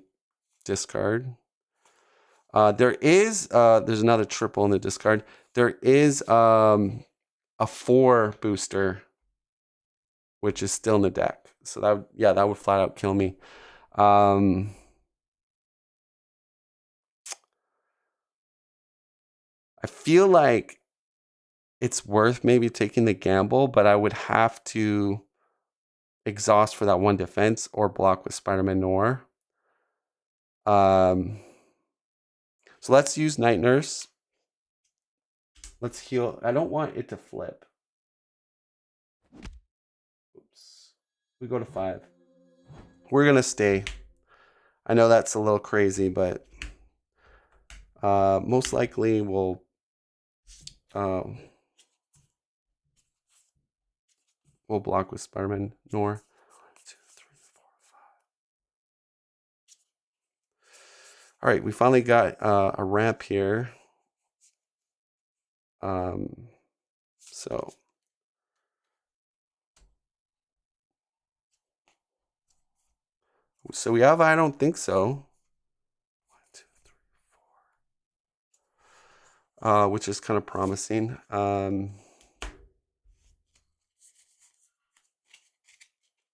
[SPEAKER 2] discard. There's another triple in the discard. There is a 4 booster, which is still in the deck. So that would flat out kill me. I feel like it's worth maybe taking the gamble, but I would have to exhaust for that 1 defense or block with Spider-Man Noir. So let's use Night Nurse. Let's heal. I don't want it to flip. Oops. We go to 5. We're gonna stay. I know that's a little crazy, but most likely we'll block with Spider-Man Noir. 1, 2, 3, 4, 5. All right, we finally got a ramp here. So we have, I don't think so. 1, 2, 3, 4. Which is kind of promising.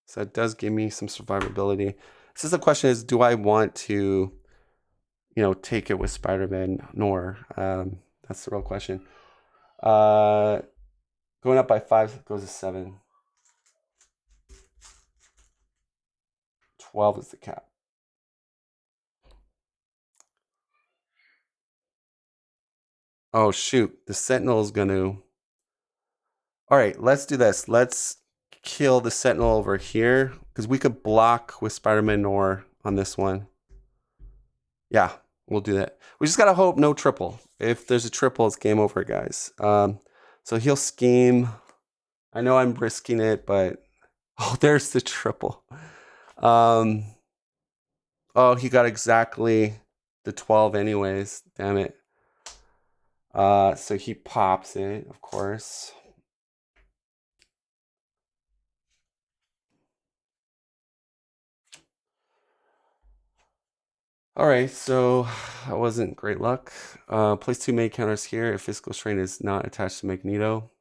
[SPEAKER 2] So it does give me some survivability. So the question is, do I want to, take it with Spider-Man Noir? That's the real question. Going up by 5 goes to 7. 12 is the cap. Oh, shoot. The Sentinel is going to... All right, let's do this. Let's kill the Sentinel over here, because we could block with Spider-Man Noir on this one. Yeah, we'll do that. We just got to hope no triple. If there's a triple, it's game over, guys. So he'll scheme. I know I'm risking it, but... Oh, there's the triple. Oh, he got exactly the 12 anyways. Damn it. So he pops it, of course. All right, so that wasn't great luck. Place 2 main counters here. If physical strain is not attached to Magneto,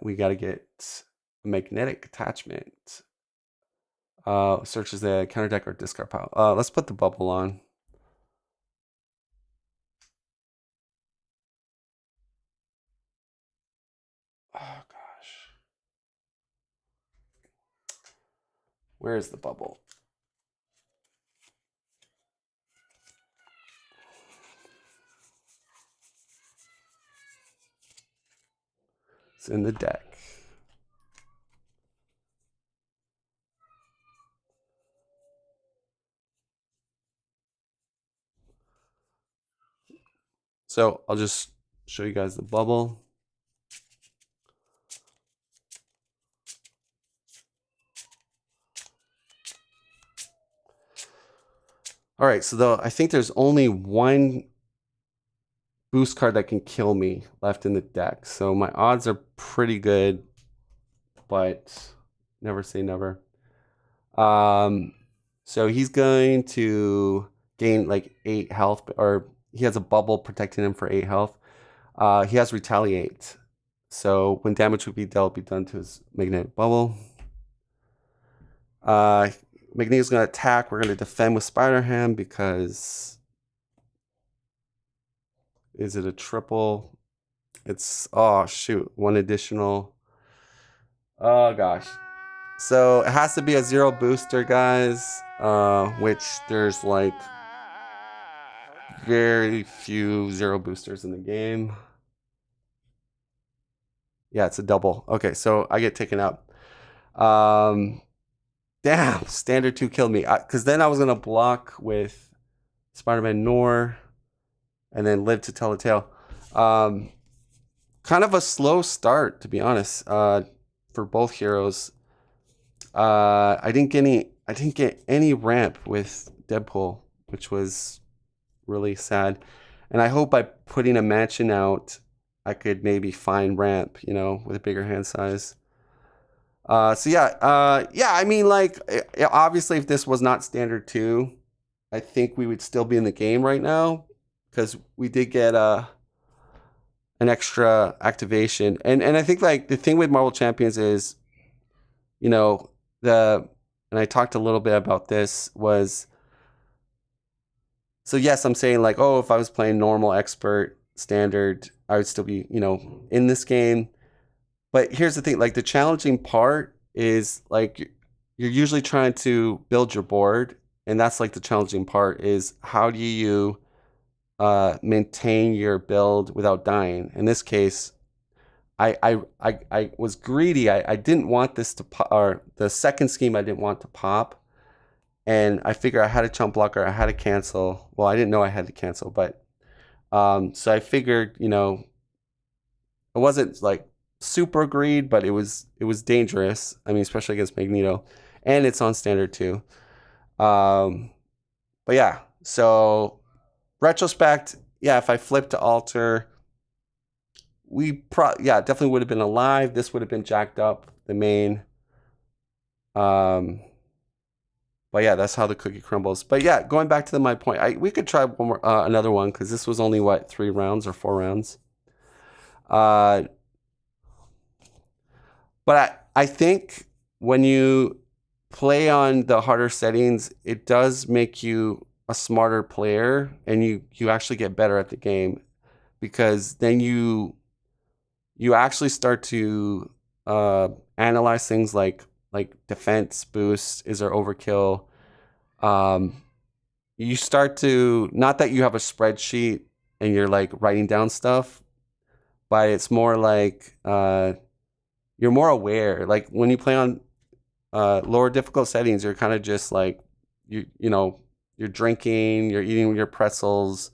[SPEAKER 2] we got to get a magnetic attachment. Searches the counter deck or discard pile. Let's put the bubble on. Oh gosh, where is the bubble? It's in the deck. So I'll just show you guys the bubble. All right, so I think there's only 1 boost card that can kill me left in the deck. So my odds are pretty good, but Never say never. So he's going to gain like 8 health, or he has a bubble protecting him for 8 health. He has retaliate. So when damage would be dealt, be done to his magnetic bubble. Magneto's going to attack. We're going to defend with Spider-Ham because... Is it a triple? It's... Oh, shoot. 1 additional. Oh, gosh. So it has to be a 0 booster, guys. Which there's like... very few 0 boosters in the game. Yeah, it's a double. Okay, so I get taken out. Damn, standard 2 killed me. Because then I was going to block with Spider-Man Noir and then live to tell a tale. Kind of a slow start, to be honest, for both heroes. I didn't get any ramp with Deadpool, which was really sad. And I hope by putting a mansion out, I could maybe find ramp, you know, with a bigger hand size. So yeah, I mean, like, obviously, if this was not standard 2, I think we would still be in the game right now because we did get an extra activation, and I think like the thing with Marvel Champions is, you know, and I talked a little bit about this was. So yes, I'm saying like, oh, if I was playing normal, expert, standard, I would still be, you know, in this game. But here's the thing, like the challenging part is like you're usually trying to build your board, and that's like the challenging part is how do you maintain your build without dying. In this case, I was greedy. I didn't want this to pop, or the second scheme I didn't want to pop. And I figured I had a chump blocker, I had to cancel. Well, I didn't know I had to cancel, but so I figured, you know, it wasn't like super greed, but it was dangerous. I mean, especially against Magneto, and it's on standard 2. But yeah, so retrospect, yeah, if I flipped to alter, definitely would have been alive. This would have been jacked up, the main. But yeah, that's how the cookie crumbles. But yeah, going back to my point, we could try one more, another one because this was only what 3 rounds or 4 rounds. But I think when you play on the harder settings, it does make you a smarter player, and you actually get better at the game because then you actually start to analyze things like defense boost, is there overkill? You start to, not that you have a spreadsheet and you're like writing down stuff, but it's more like you're more aware. Like when you play on lower difficult settings, you're kind of just like you know, you're drinking, you're eating your pretzels,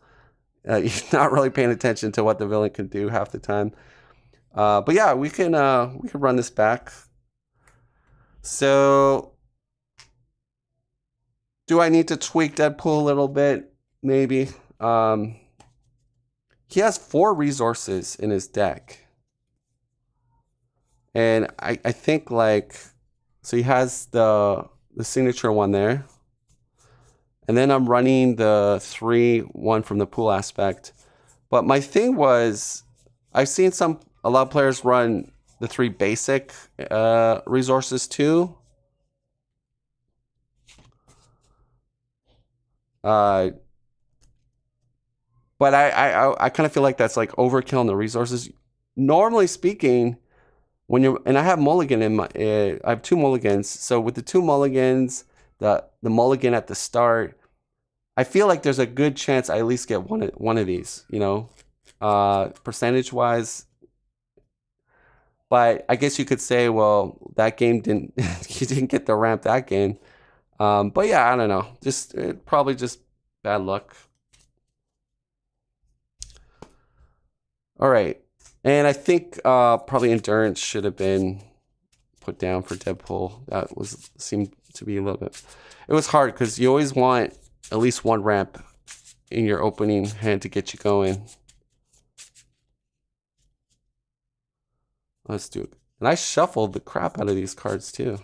[SPEAKER 2] you're not really paying attention to what the villain can do half the time. But yeah, we can run this back. So, do I need to tweak Deadpool a little bit? Maybe. He has 4 resources in his deck. And I think like, so he has the signature one there. And then I'm running the 3-1 from the pool aspect. But my thing was, I've seen a lot of players run the 3 basic resources too. But I kind of feel like that's like overkill on the resources. Normally speaking, and I have mulligan in I have 2 mulligans. So with the 2 mulligans, the mulligan at the start, I feel like there's a good chance I at least get one of these, you know, percentage wise. But I guess you could say, well, that game didn't, you didn't get the ramp that game. But yeah, I don't know. Probably just bad luck. All right. And I think probably endurance should have been put down for Deadpool. That seemed to be a little bit. It was hard because you always want at least 1 ramp in your opening hand to get you going. Let's do it. And I shuffled the crap out of these cards too.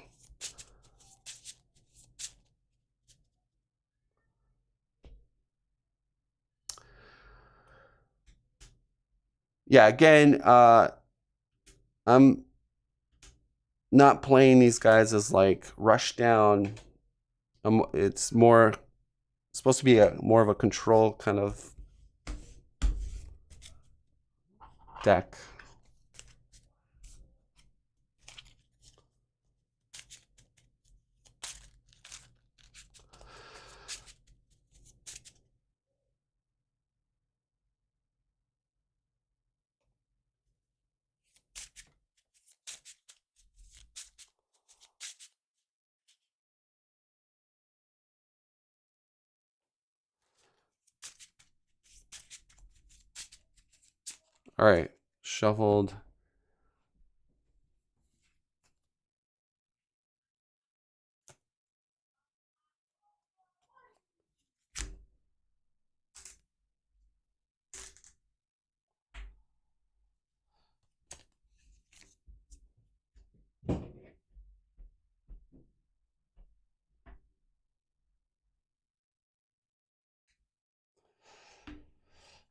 [SPEAKER 2] yeah, again, I'm not playing these guys as like rush down. It's more supposed to be more of a control kind of deck. All right, shuffled.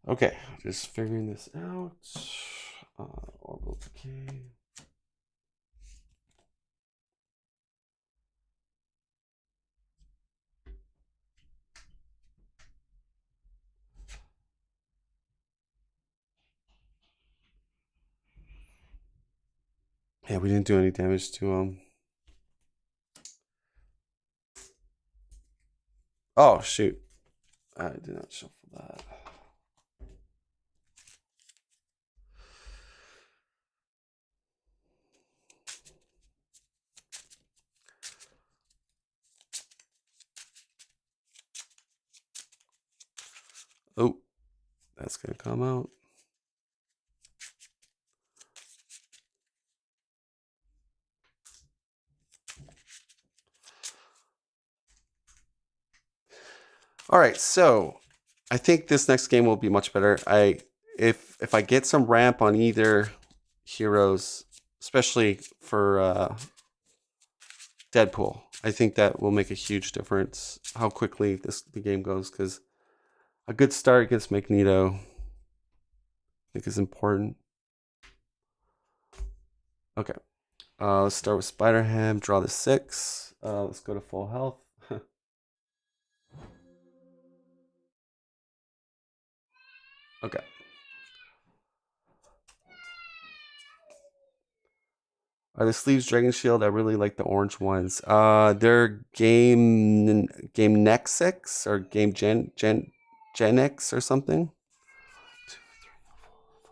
[SPEAKER 2] Okay, just figuring this out. Orbital decay. Yeah, we didn't do any damage to him. Oh, shoot. I did not shuffle that. Oh, that's going to come out. All right, so I think this next game will be much better. If I get some ramp on either heroes, especially for Deadpool, I think that will make a huge difference how quickly the game goes, because a good start against Magneto I think is important. Okay, let's start with Spider-Ham, draw the 6. Let's go to full health. Okay. Are the sleeves Dragon Shield? I really like the orange ones. They're game Nexix or game Gen X or something. 2, 3, 4, 5.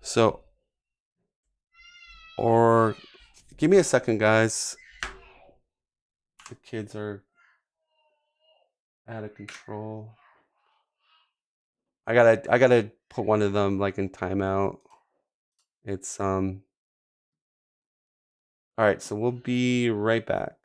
[SPEAKER 2] So, or give me a second, guys. The kids are out of control. I gotta put one of them like in timeout. It's all right, so we'll be right back.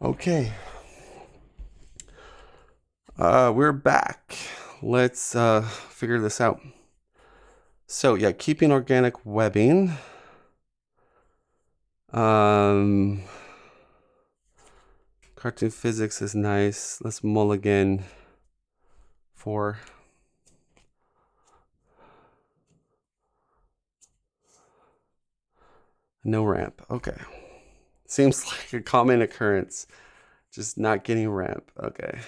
[SPEAKER 2] Okay. We're back. Let's figure this out. So yeah, keeping organic webbing. Cartoon physics is nice. Let's mulligan 4. No ramp. Okay. Seems like a common occurrence. Just not getting ramp. Okay.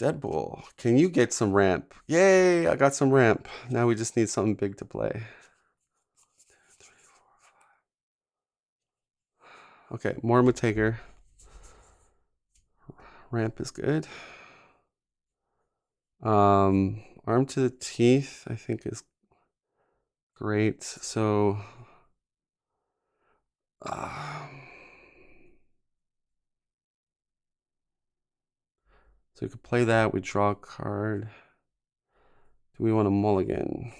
[SPEAKER 2] Deadpool, can you get some ramp? Yay, I got some ramp. Now we just need something big to play. Okay, Mormon Taker. Ramp is good. Arm to the teeth, I think, is great. So so we could play that. We draw a card. Do we want to mulligan?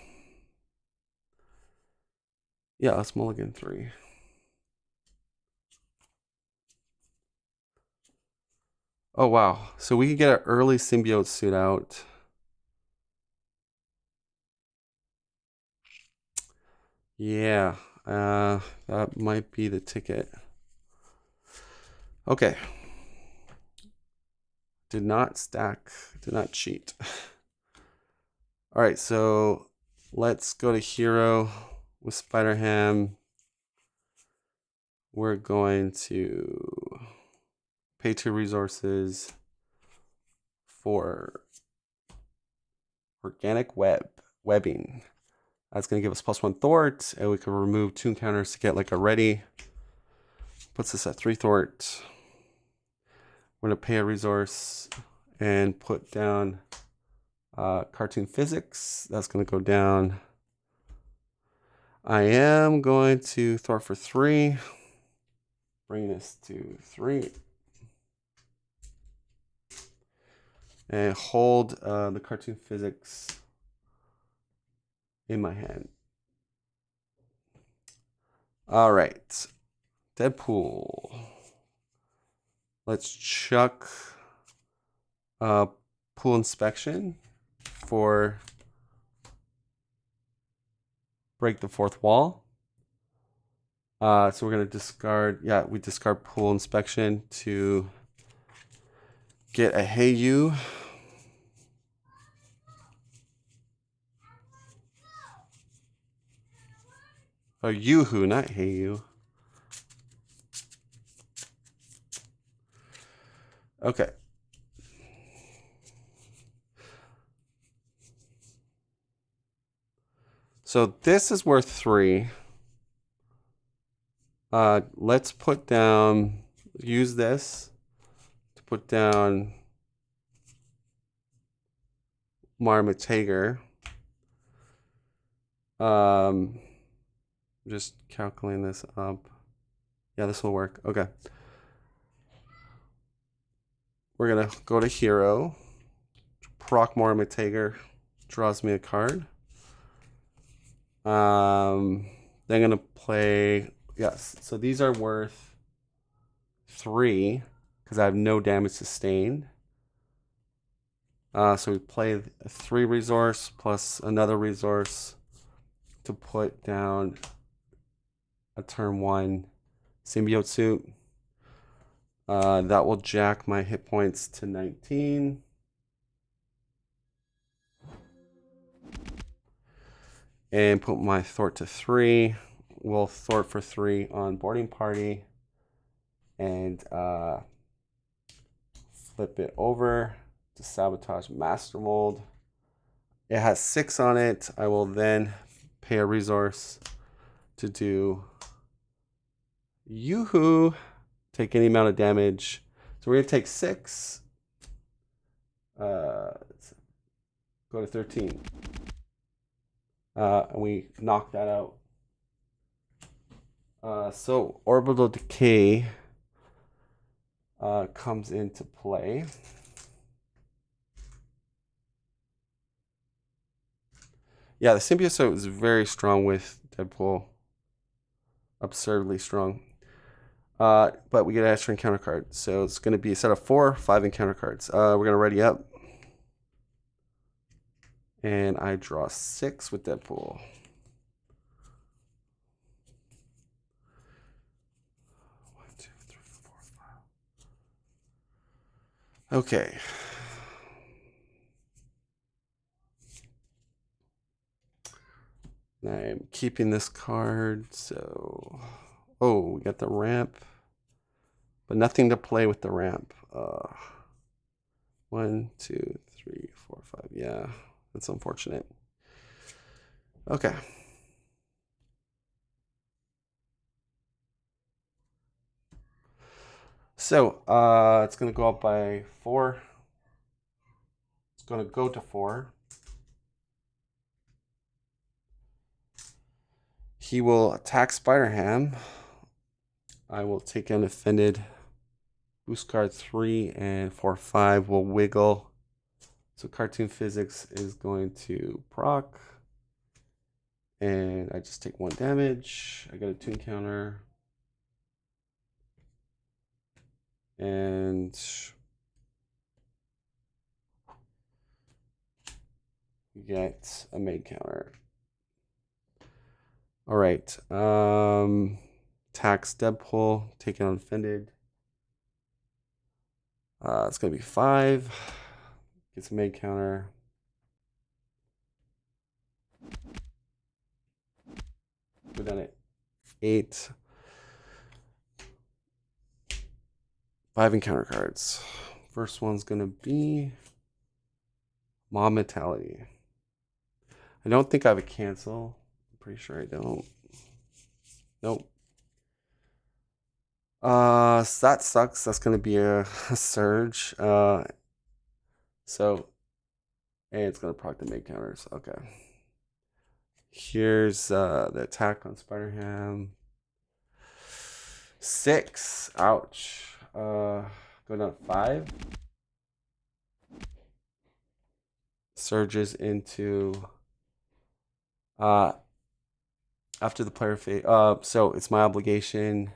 [SPEAKER 2] Yeah, let's mulligan 3. Oh, wow. So we can get an early symbiote suit out. Yeah, that might be the ticket. Okay. Did not stack, did not cheat. All right, so let's go to hero with Spider-Ham. We're going to pay 2 resources for organic webbing. That's going to give us +1 thwart, and we can remove 2 encounters to get like a ready. Puts us at 3 thwart. We're going to pay a resource and put down cartoon physics. That's going to go down. I am going to thwart for 3. Bring this to 3. And hold the cartoon physics in my hand. All right. Deadpool. Let's chuck pool inspection for break the 4th wall. So we're going to discard, we discard pool inspection to get a Hey You. Oh, Yoo-hoo, not Hey You. Okay. So this is worth 3. Let's put down, use this to put down Marmot Tager. Just calculating this up. Yeah, this will work. Okay. We're going to go to hero. Proc Marmot Tager draws me a card. Then I'm going to play, yes, so these are worth 3 because I have no damage sustained. So we play a 3 resource plus another resource to put down a turn 1 symbiote suit. That will jack my hit points to 19. And put my thwart to 3. We'll thwart for 3 on boarding party. And flip it over to sabotage master mold. It has 6 on it. I will then pay a resource to do Yoo-hoo. Take any amount of damage. So we're going to take 6. Go to 13. And we knock that out. So orbital decay comes into play. Yeah, the symbiote is very strong with Deadpool. Absurdly strong. But we get an extra encounter card. So it's going to be a set of 4, 5 encounter cards. We're going to ready up. And I draw 6 with Deadpool. Okay. I'm keeping this card, so... Oh, we got the ramp. But nothing to play with the ramp. 1, 2, 3, 4, 5. Yeah, that's unfortunate. Okay. So, it's going to go up by 4. It's going to go to 4. He will attack Spider-Ham. I will take an offended. Boost card 3 and 4, 5 will wiggle. So cartoon physics is going to proc. And I just take 1 damage. I get a tune counter. And you get a main counter. All right. Tax Deadpool, take it unoffended. It's going to be 5. Gets a main counter. We're done at 8. 5 encounter cards. First one's going to be Mob Mentality. I don't think I have a cancel. I'm pretty sure I don't. Nope. So that sucks. That's going to be a surge. So, and it's going to proc the main counters. Okay. Here's the attack on Spider-Ham. 6. Ouch. Go down to 5. Surges into after the player phase. So it's my obligation.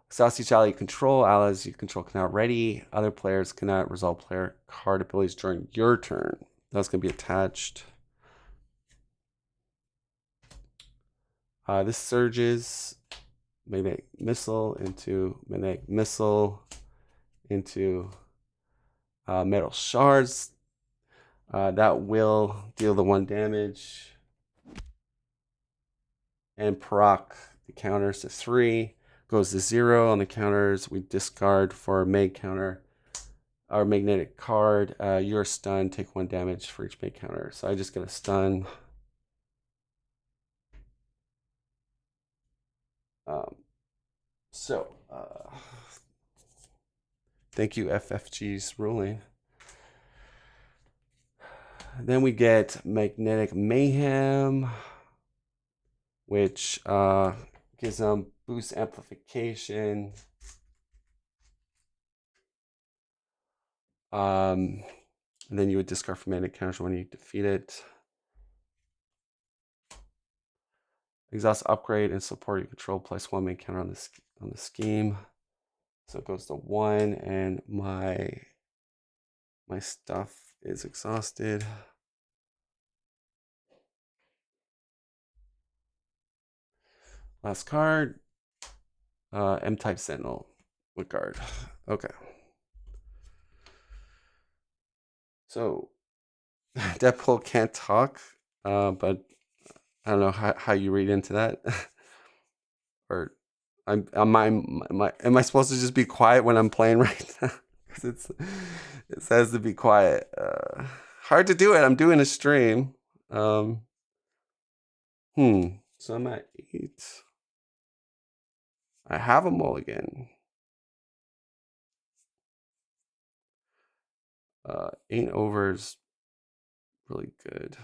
[SPEAKER 2] Exhaust each ally you control. Allies you control cannot ready. Other players cannot resolve player card abilities during your turn. That's going to be attached. This surges magnetic missile into magnetic missile into metal shards. That will deal the 1 damage and proc the counters to 3. Goes to 0 on the counters. We discard for a mag counter our magnetic card. You're stunned. Take 1 damage for each mag counter. So I just get a stun. Thank you, FFG's ruling. Then we get Magnetic Mayhem, which gives them boost amplification. And then you would discard from magnetic counters when you defeat it. Exhaust upgrade and support your control. Place 1 main counter on the scheme. So it goes to 1, and my stuff is exhausted. Last card, M-type Sentinel with guard. Okay. So Deadpool can't talk, but I don't know how you read into that. Or am I supposed to just be quiet when I'm playing right now? Because it says to be quiet. Hard to do it. I'm doing a stream. So I'm at 8. I have a mulligan. 8 over is really good.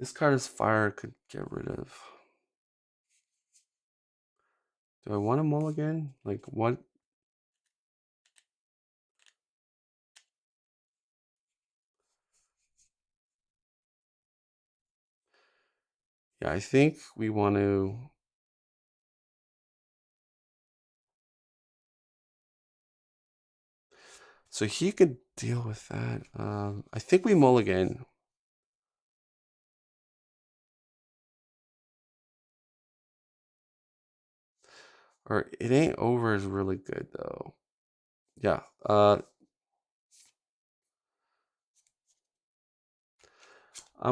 [SPEAKER 2] This card is fire. Could get rid of. Do I want a mulligan? Like what? Yeah, I think we want to. So he could deal with that. I think we mulligan. Or it ain't over is really good though. yeah. I'm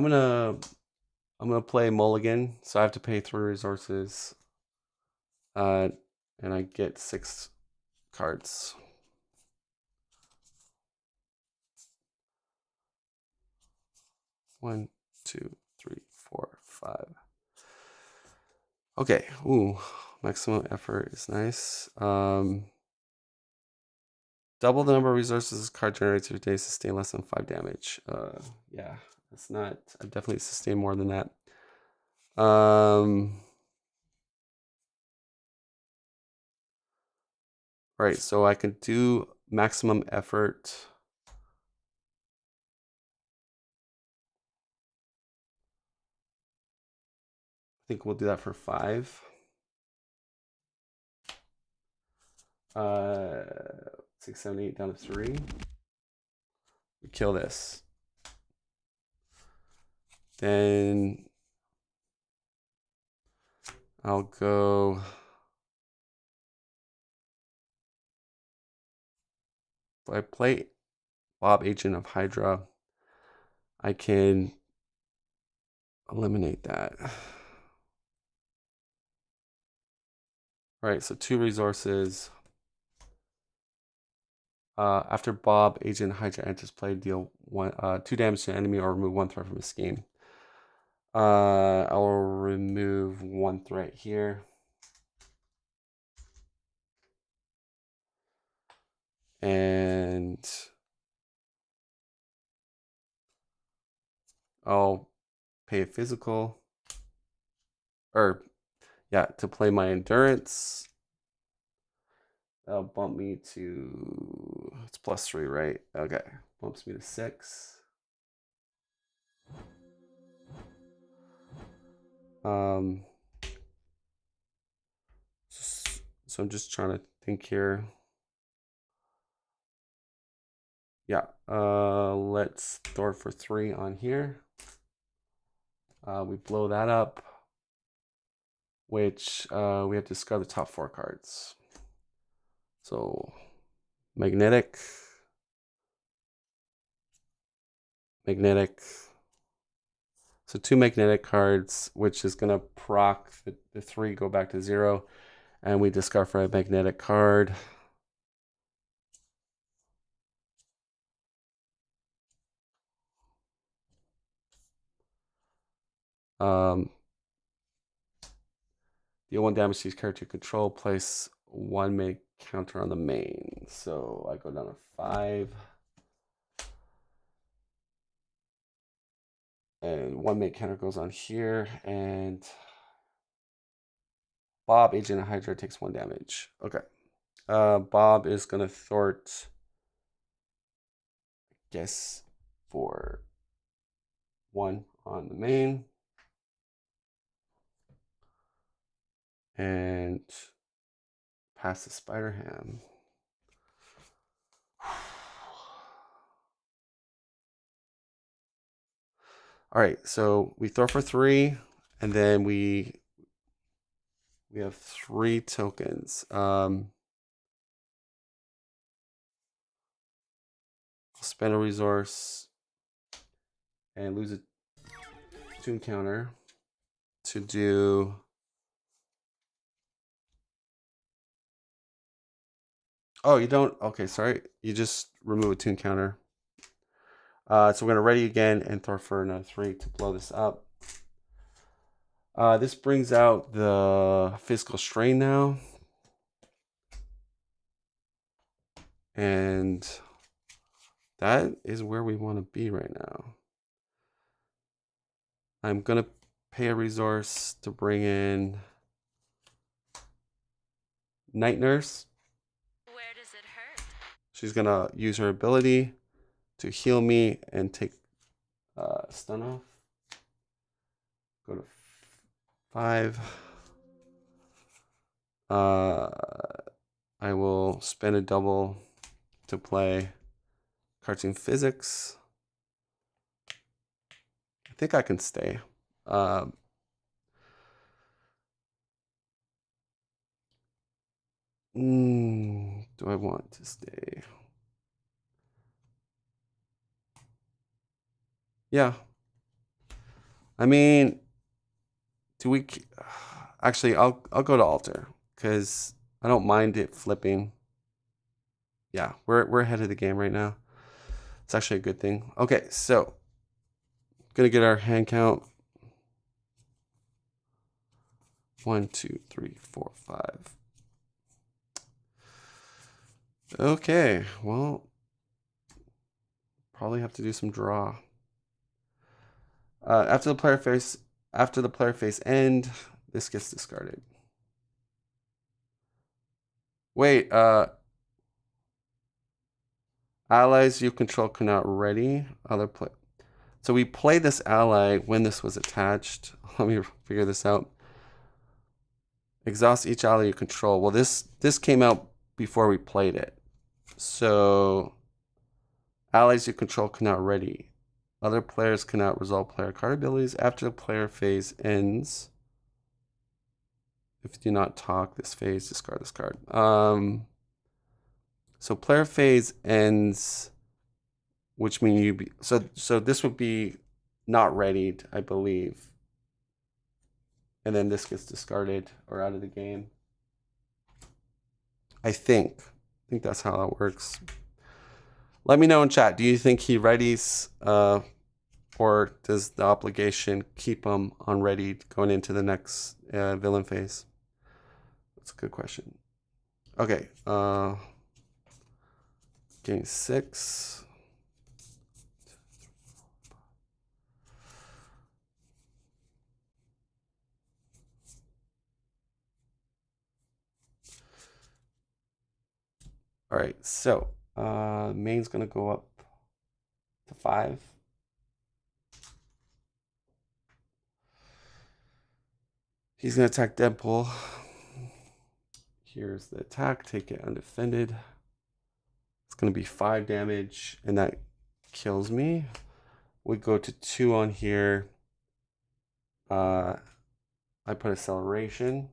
[SPEAKER 2] gonna play Mulligan, so I have to pay 3 resources. And I get 6 cards. One, two, three, four, 5. Okay. Ooh, maximum effort is nice. Double the number of resources this card generates every day, sustain less than 5 damage. Yeah, it's not. I definitely sustain more than that. Right, so I can do maximum effort. I think we'll do that for 5. 6, 7, 8 down to 3. We kill this. Then I'll go. If I play Bob, Agent of Hydra, I can eliminate that. Right, so 2 resources. After Bob, Agent Hydra enters play, deal 2 damage to an enemy or remove 1 threat from his scheme. I'll remove 1 threat here. And I'll pay a physical. Or, yeah, to play my endurance. That'll bump me to, it's +3, right? Okay, bumps me to 6. So I'm just trying to think here. Yeah, let's throw it for 3 on here. We blow that up, which we have to discard the top 4 cards. So magnetic. So 2 magnetic cards, which is gonna proc the 3, go back to 0, and we discard for a magnetic card. Deal 1 damage to each character you control. Place 1 make counter on the main. So I go down to 5. And 1 make counter goes on here. And Bob, Agent of Hydra, takes 1 damage. Okay. Bob is going to thwart, I guess, for 1 on the main. And pass the Spider Ham. All right, so we throw for 3, and then we have 3 tokens. Spend a resource and lose a tune counter to do. Oh, you don't? Okay, sorry. You just remove a tune counter. So we're going to ready again and throw for another 3 to blow this up. This brings out the physical strain now. And that is where we want to be right now. I'm going to pay a resource to bring in Night Nurse.
[SPEAKER 3] Where does it hurt?
[SPEAKER 2] She's going to use her ability to heal me and take stun off. Go to 5. I will spend a double to play Cartoon Physics. I think I can stay. do I want to stay? Yeah. I mean, do we actually I'll go to alter because I don't mind it flipping. Yeah, we're ahead of the game right now. It's actually a good thing. Okay, so gonna get our hand count. 1, 2, 3, 4, 5. Okay, well, probably have to do some draw. After the player phase end, this gets discarded. Wait, allies you control cannot ready other play. So we play this ally when this was attached. Let me figure this out. Exhaust each ally you control. Well, this came out before we played it. So allies you control cannot ready. Other players cannot resolve player card abilities after the player phase ends. If you do not talk this phase, discard this card. So player phase ends, which means you be so this would be not readied, I believe. And then this gets discarded or out of the game. I think that's how it works. Let me know in chat. Do you think he readies, or does the obligation keep him unreadied going into the next villain phase? That's a good question. Okay, game 6. All right, so main's gonna go up to 5. He's gonna attack Deadpool. Here's the attack. Take it undefended. It's gonna be 5 damage, and that kills me. We go to 2 on here. I put acceleration.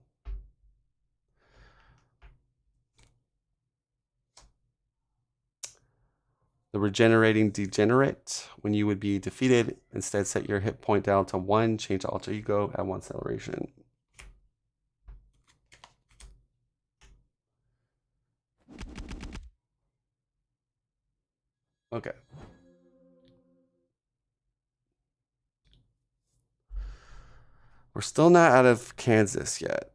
[SPEAKER 2] The regenerating degenerate. When you would be defeated, instead set your hit point down to 1. Change alter ego at 1 acceleration. Okay. We're still not out of Kansas yet.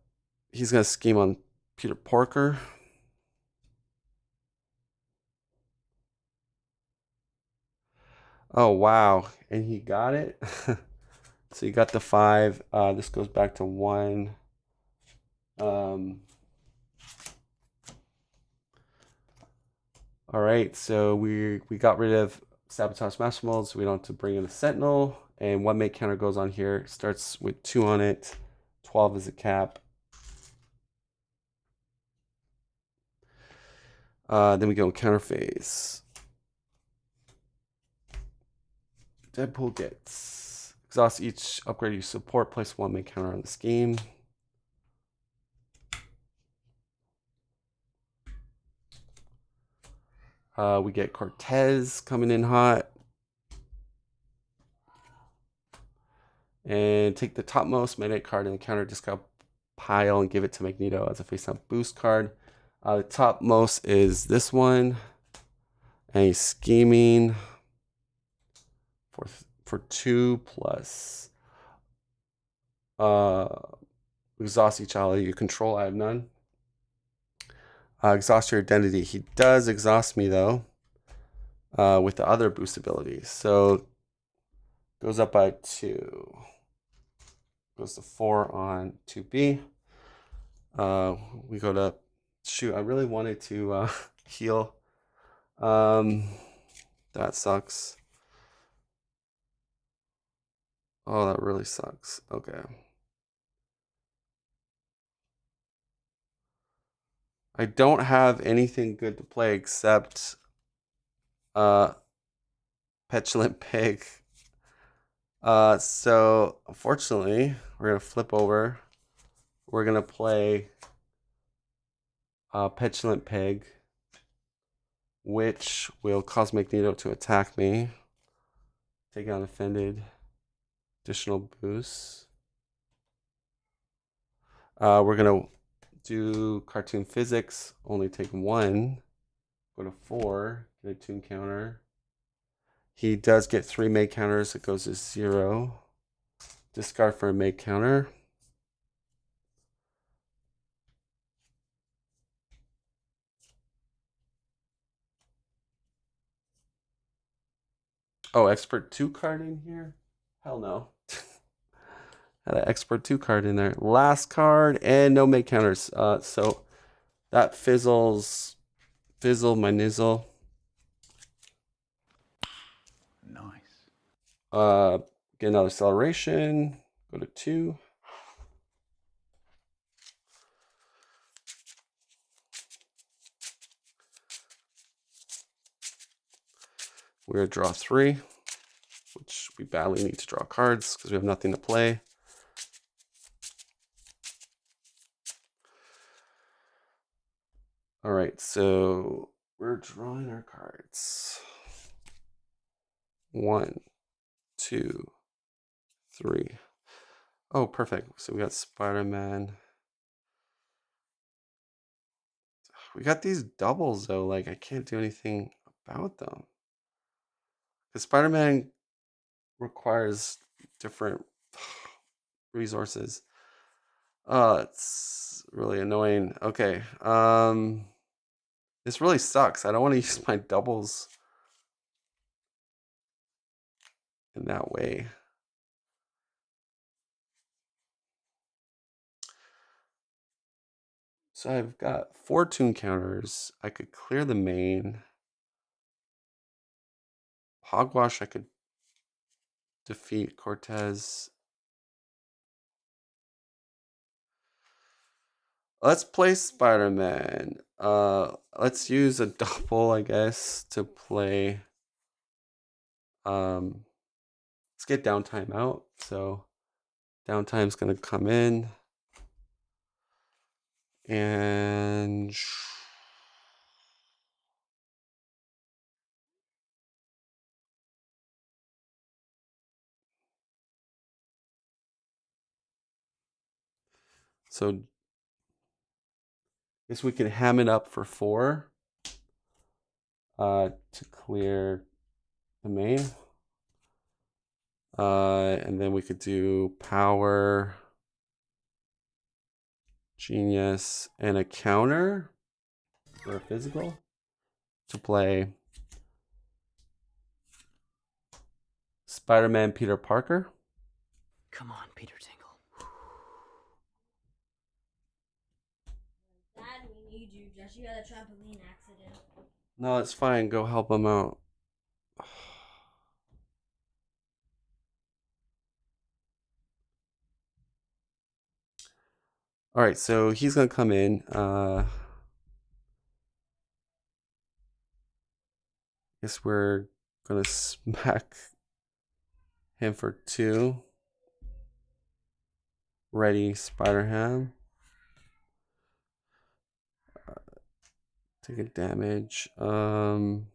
[SPEAKER 2] He's gonna scheme on Peter Parker. Oh, wow. And he got it. So you got the 5. This goes back to 1. All right, so we got rid of Sabotage Master Mold, so we don't have to bring in a Sentinel. And 1 make counter goes on here. Starts with 2 on it. 12 is a cap. Then we go counter phase. Deadpool gets exhaust each upgrade you support. Place 1 make counter on the scheme. We get Cortez coming in hot. And take the topmost Magneto card in the counter discard pile and give it to Magneto as a face-up boost card. The topmost is this one. And he's scheming for 2 plus exhaust each ally you control. I have none. Exhaust your identity. He does exhaust me though, with the other boost abilities. So goes up by 2. Goes to 4 on 2B. We go to shoot. I really wanted to heal. That sucks. Oh, that really sucks. Okay. I don't have anything good to play except Petulant Pig. So unfortunately, we're gonna flip over. We're gonna play Petulant Pig. which will cause Magneto to attack me. Take out offended. Additional boosts. We're going to do cartoon physics. Only take 1. Go to 4. Get a toon counter. He does get 3 make counters. It goes to 0. Discard for a make counter. Oh, Expert 2 card in here? Hell no. Had an Expert 2 card in there. Last card and no make counters. So that fizzles. Fizzle my nizzle.
[SPEAKER 5] Nice.
[SPEAKER 2] Get another acceleration. Go to 2. We're going to draw 3, which we badly need to draw cards because we have nothing to play. All right, so we're drawing our cards. 1, 2, 3. Oh, perfect. So we got Spider-Man. We got these doubles, though. Like, I can't do anything about them. Because Spider-Man requires different resources. It's really annoying. Okay. This really sucks. I don't want to use my doubles in that way. So I've got 4 toon counters. I could clear the main. Hogwash, I could defeat Cortez. Let's play Spider-Man. Let's use a double, I guess, to play. Let's get downtime out. So downtime's gonna come in. And so I guess we can ham it up for 4 to clear the main. And then we could do power, genius, and a counter for a physical to play Spider-Man Peter Parker.
[SPEAKER 1] Come on, Peter Tingle.
[SPEAKER 4] Dad, we need you. Jesse had a trampoline accident.
[SPEAKER 2] No, it's fine. Go help him out. All right, so he's gonna come in. Guess we're gonna smack him for 2. Ready, Spider-Ham. Take a damage. What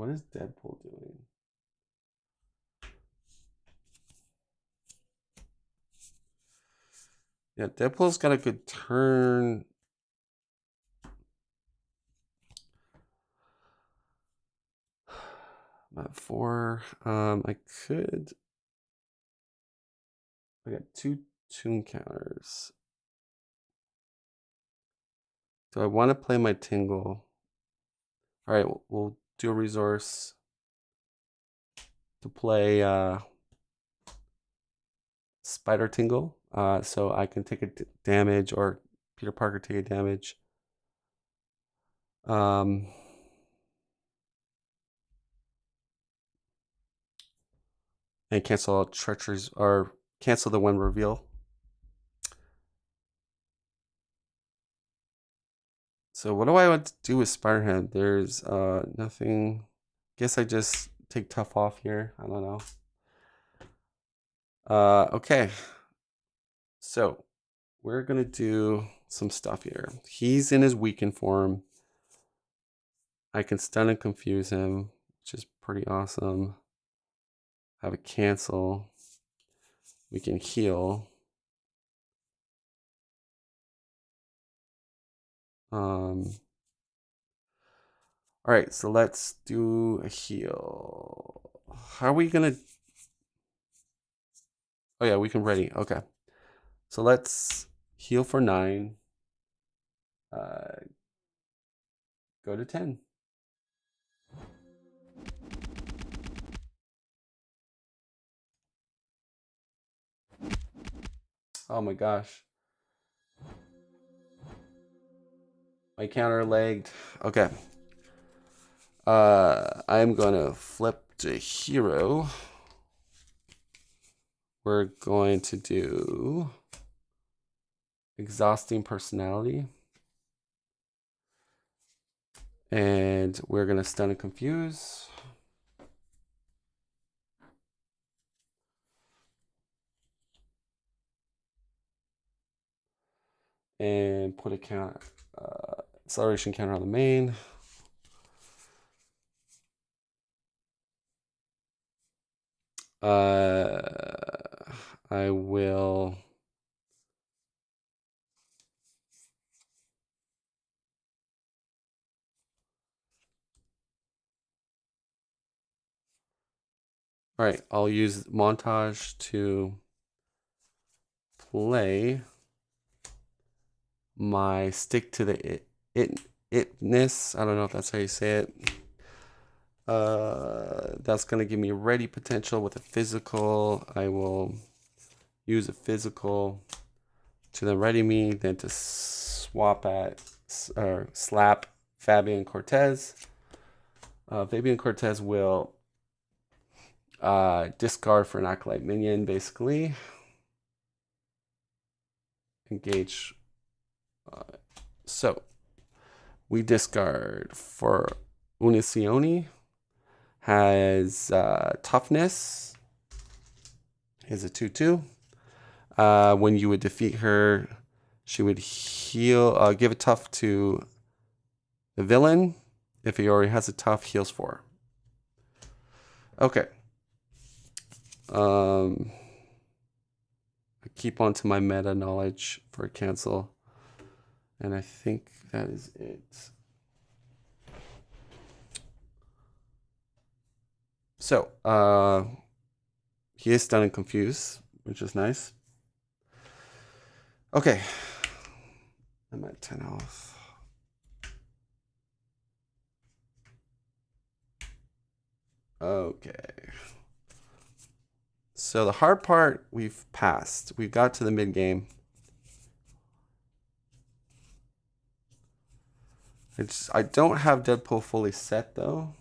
[SPEAKER 2] is Deadpool doing? Yeah, Deadpool's got a good turn. I'm at 4. I got 2 toon counters. Do I want to play my Tingle? All right, we'll do a resource to play Spider Tingle. So I can take a damage, or Peter Parker take a damage. And cancel all treacheries, or cancel the one reveal. So what do I want to do with Spider-Ham? There's nothing. Guess I just take tough off here. I don't know. Okay. So we're gonna do some stuff here. He's in his weakened form. I can stun and confuse him, which is pretty awesome. Have a cancel. We can heal. All right, so let's do a heal. How are we gonna? Oh yeah, we can ready. Okay, so let's heal for 9. Go to 10. Oh my gosh. My counter lagged. Okay. I'm gonna flip to hero. We're going to do exhausting personality. And we're gonna stun and confuse. And put a acceleration counter on the main. I will all right, I'll use montage to play my stick to the itness. I don't know if that's how you say it. That's gonna give me ready potential with a physical. I will use a physical to then ready me, then to swap at or slap Fabian Cortez. Fabian Cortez will discard for an acolyte minion, basically. Engage. So we discard for Unicioni. Has toughness. Is a 2/2. When you would defeat her, she would heal. Give a tough to the villain. If he already has a tough, heals 4. Okay. I keep on to my meta knowledge for a cancel. And I think that is it. So, he is stunned and confused, which is nice. Okay. I'm at 10 health. Okay. So the hard part we've passed. We got to the mid game. I don't have Deadpool fully set though.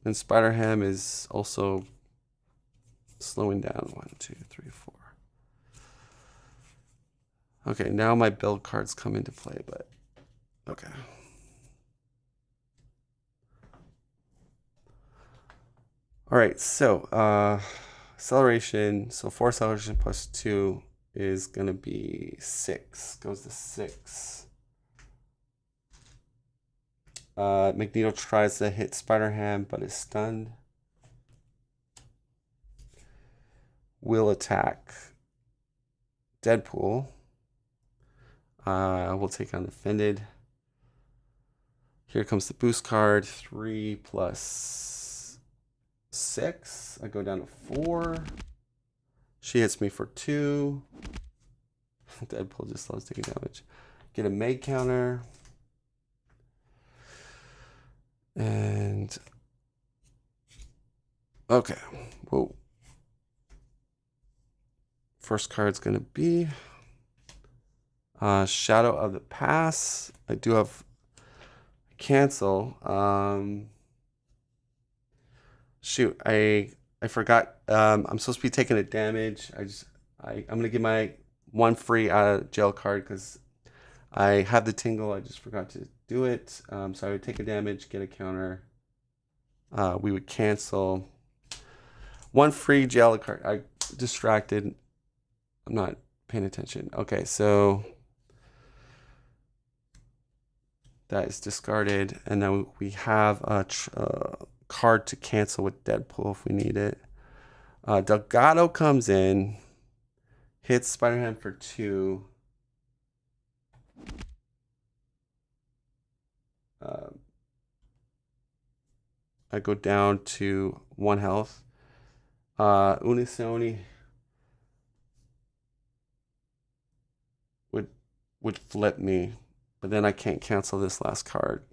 [SPEAKER 2] And Spider-Ham is also slowing down. 1, 2, 3, 4. Okay, now my build cards come into play, but okay. All right, so acceleration. So 4 acceleration plus 2 is gonna be 6. Goes to 6. Magneto tries to hit Spider-Ham, but is stunned. Will attack Deadpool. We'll take on Offended. Here comes the boost card. 3 plus 6. I go down to 4. She hits me for 2. Deadpool just loves taking damage. Get a Meg counter. And okay. Whoa. First card's gonna be Shadow of the Pass. I do have cancel. Shoot, I forgot. I'm supposed to be taking a damage. I'm gonna get my 1 free out of jail card because I have the tingle. I just forgot to do it. So I would take a damage, get a counter. We would cancel 1 free jail card. I distracted. I'm not paying attention. Okay, so that is discarded, and then we have a card to cancel with Deadpool if we need it. Delgado comes in, hits Spider-Man for 2. I go down to 1 health. Unisoni would flip me, but then I can't cancel this last card.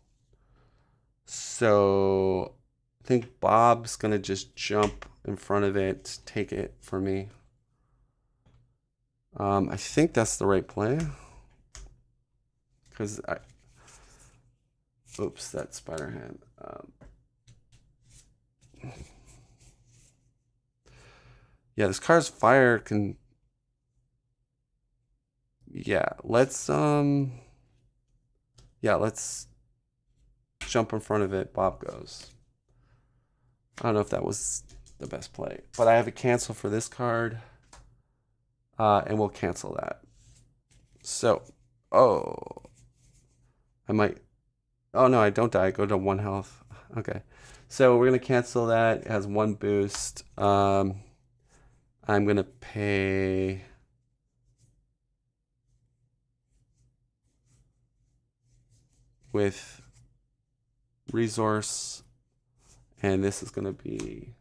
[SPEAKER 2] So I think Bob's gonna just jump in front of it, take it for me. I think that's the right play. Because oops, that's Spider-Ham. Yeah, this card's fire can. Yeah, let's jump in front of it. Bob goes. I don't know if that was the best play, but I have a cancel for this card, and we'll cancel that. So, I might. Oh no, I don't die. I go to 1 health. Okay, so we're gonna cancel that. It has 1 boost. I'm gonna pay. With resource, and this is going to be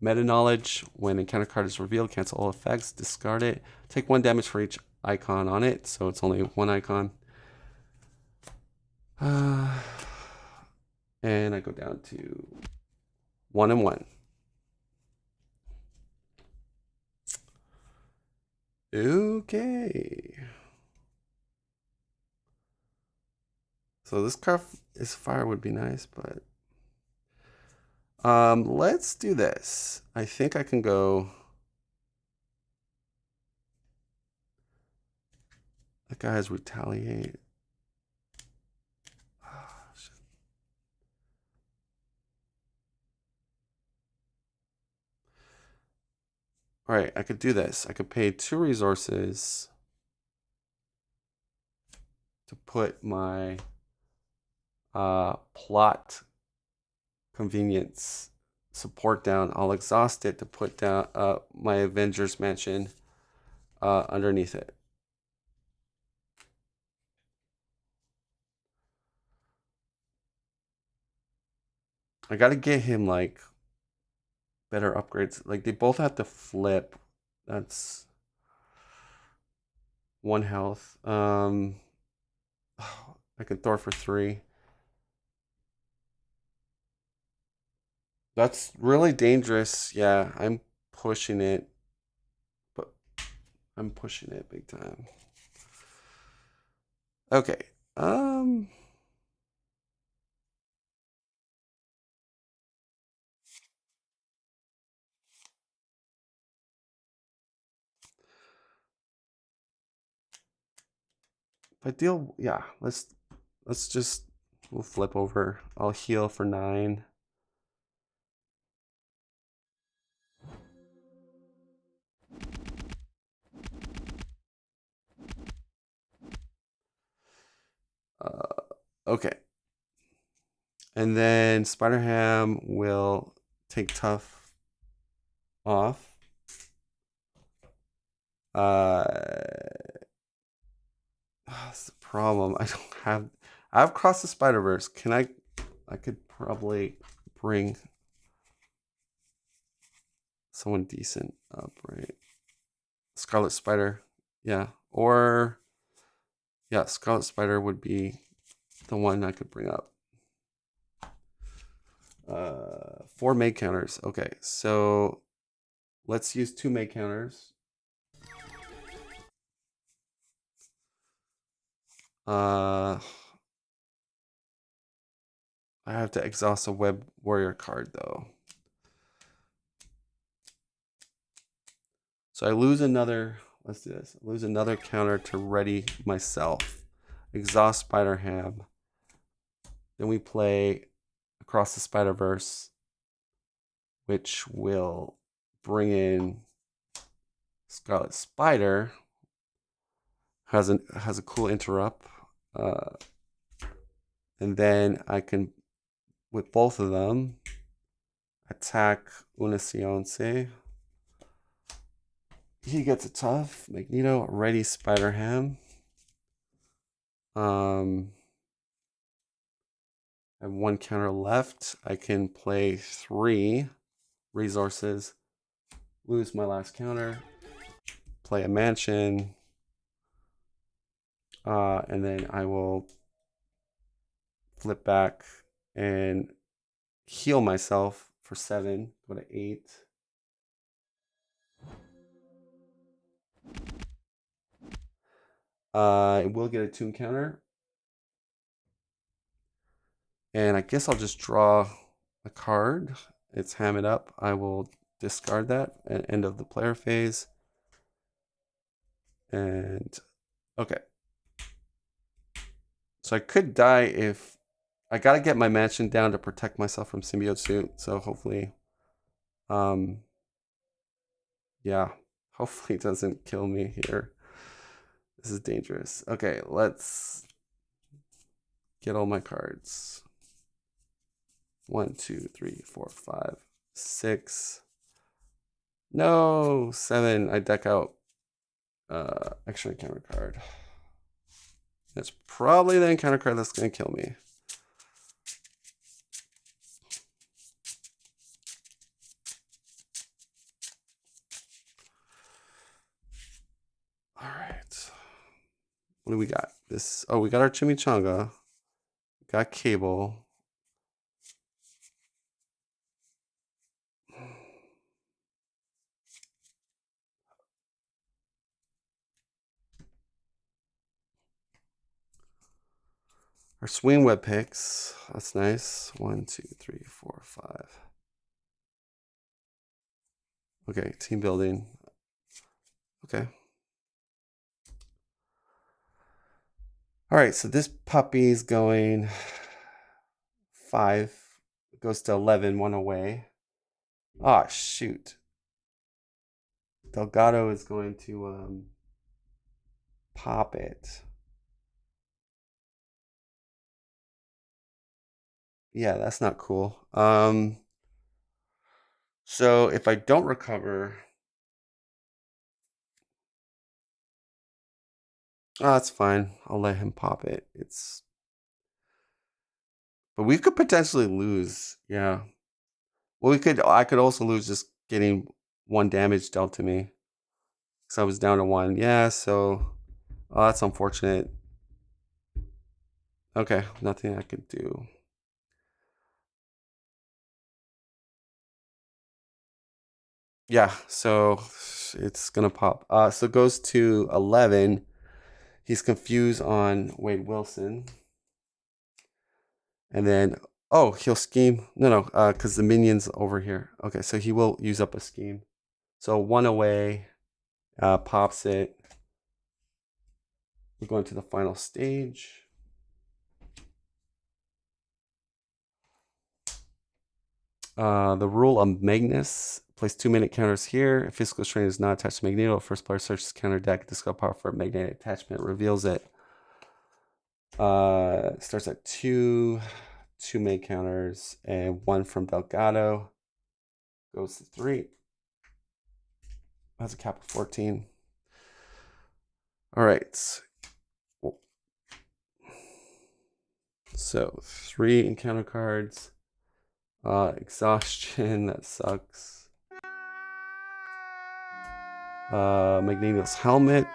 [SPEAKER 2] meta knowledge. When encounter card is revealed, cancel all effects, discard it, take 1 damage for each icon on it, so it's only 1 icon. And I go down to 1 and 1. Okay. So this card is fire would be nice, but let's do this. I think I can go. That guy has retaliate. All right, I could do this. I could pay 2 resources to put my plot convenience support down. I'll exhaust it to put down my Avengers Mansion underneath it. I gotta get him like better upgrades. Like they both have to flip. That's 1 health. I can throw it for 3. That's really dangerous. Yeah, I'm pushing it. But I'm pushing it big time. Okay. If I deal, yeah, let's just, we'll flip over. I'll heal for 9. Okay. And then Spider-Ham will take tough off. That's the problem. I have Cross the Spider-Verse. I could probably bring someone decent up, right? Scarlet Spider. Yeah. Or yeah, Scarlet Spider would be the one I could bring up. 4 Meg counters. Okay, so let's use 2 Meg counters. I have to exhaust a Web Warrior card though. So I lose another, let's do this. I lose another counter to ready myself. Exhaust Spider-Ham. Then we play Across the Spider-Verse, which will bring in Scarlet Spider. Has a cool interrupt. And then I can, with both of them, attack Unicionce. He gets a tough. Magneto, ready Spider-Ham. I have 1 counter left. I can play 3 resources, lose my last counter, play a mansion, and then I will flip back and heal myself for 7, go to 8. I will get a tune counter. And I guess I'll just draw a card. It's Ham It Up. I will discard that at end of the player phase. And okay. So I could die if I gotta get my mansion down to protect myself from symbiote suit. So hopefully, yeah, hopefully it doesn't kill me here. This is dangerous. Okay, let's get all my cards. 1, 2, 3, 4, 5, 6. No, 7. I deck out extra encounter card. That's probably the encounter card that's gonna kill me. All right. What do we got? This. Oh, we got our chimichanga. We got Cable. Our swing web picks. That's nice. 1, 2, 3, 4, 5. Okay, team building. Okay. All right, so this puppy's going 5. It goes to 11, 1 away. Ah, shoot. Delgado is going to pop it. Yeah, that's not cool. So if I don't recover, that's fine. I'll let him pop it. But we could potentially lose. Yeah. Well, I could also lose just getting 1 damage dealt to me. So I was down to 1. Yeah, so that's unfortunate. Okay, nothing I could do. Yeah, so it's gonna pop. So it goes to 11. He's confused on Wade Wilson. And then, oh, he'll scheme. No, because the minion's over here. Okay, so he will use up a scheme. So 1 away, pops it. We're going to the final stage. The rule of Magnus. Place 2-minute counters here. If physical strain is not attached to Magneto, first player searches counter deck, discard power for a magnetic attachment, reveals it. Starts at 2 main counters, and 1 from Delgado. Goes to 3. Has a cap of 14. All right. So 3 encounter cards. Exhaustion, that sucks. Magneto's helmet.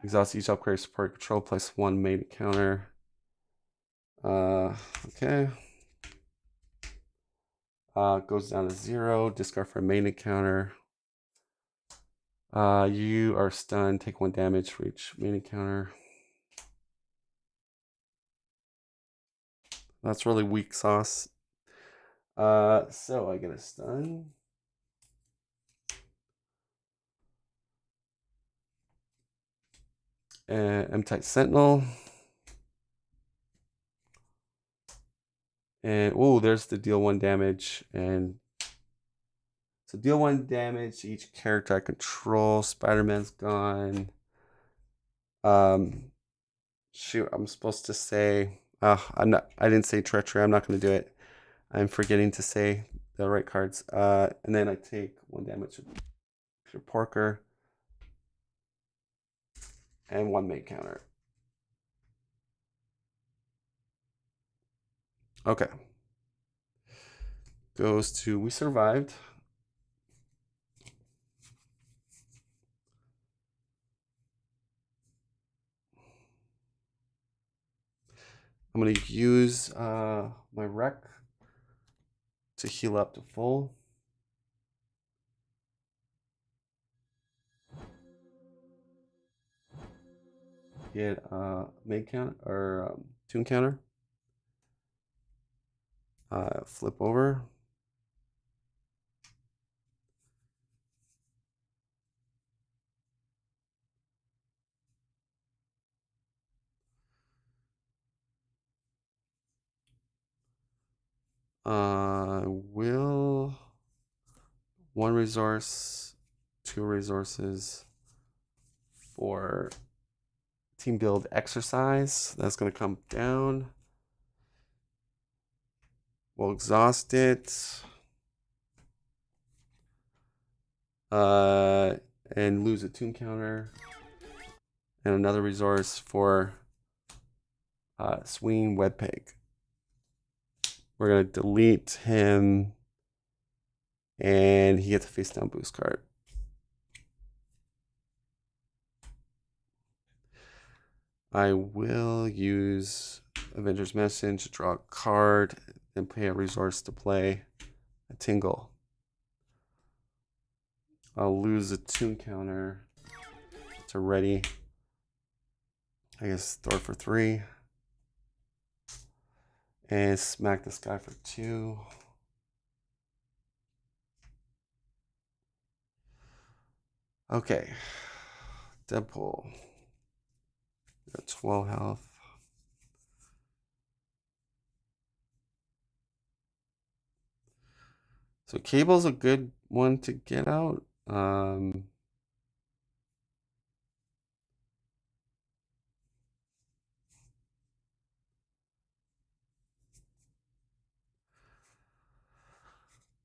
[SPEAKER 2] Exhaust each upgrade support control, place 1 main counter. Okay. Goes down to 0. Discard for a main encounter. You are stunned. Take 1 damage for each main encounter. That's really weak sauce. So I get a stun. And M-Type Sentinel. And oh, there's the deal 1 damage. And so deal 1 damage to each character I control. Spider-Man's gone. Shoot, I'm supposed to say. I'm not. I didn't say treachery. I'm not going to do it. I'm forgetting to say the right cards. And then I take 1 damage to Peter Porker and 1 main counter. Okay. Goes to we survived. I'm going to use my wreck to heal up to full. Get main counter or tune counter. Flip over. Will 1 resource, 2 resources for team build exercise. That's going to come down. We'll exhaust it. And lose a tune counter. And another resource for Swing Webpeg. We're going to delete him. And he gets a face down boost card. I will use Avenger's Message to draw a card and pay a resource to play a Tingle. I'll lose a tune counter to ready. I guess throw it for 3. And smack this guy for 2. Okay. Deadpool. Got 12 health. So Cable's a good one to get out.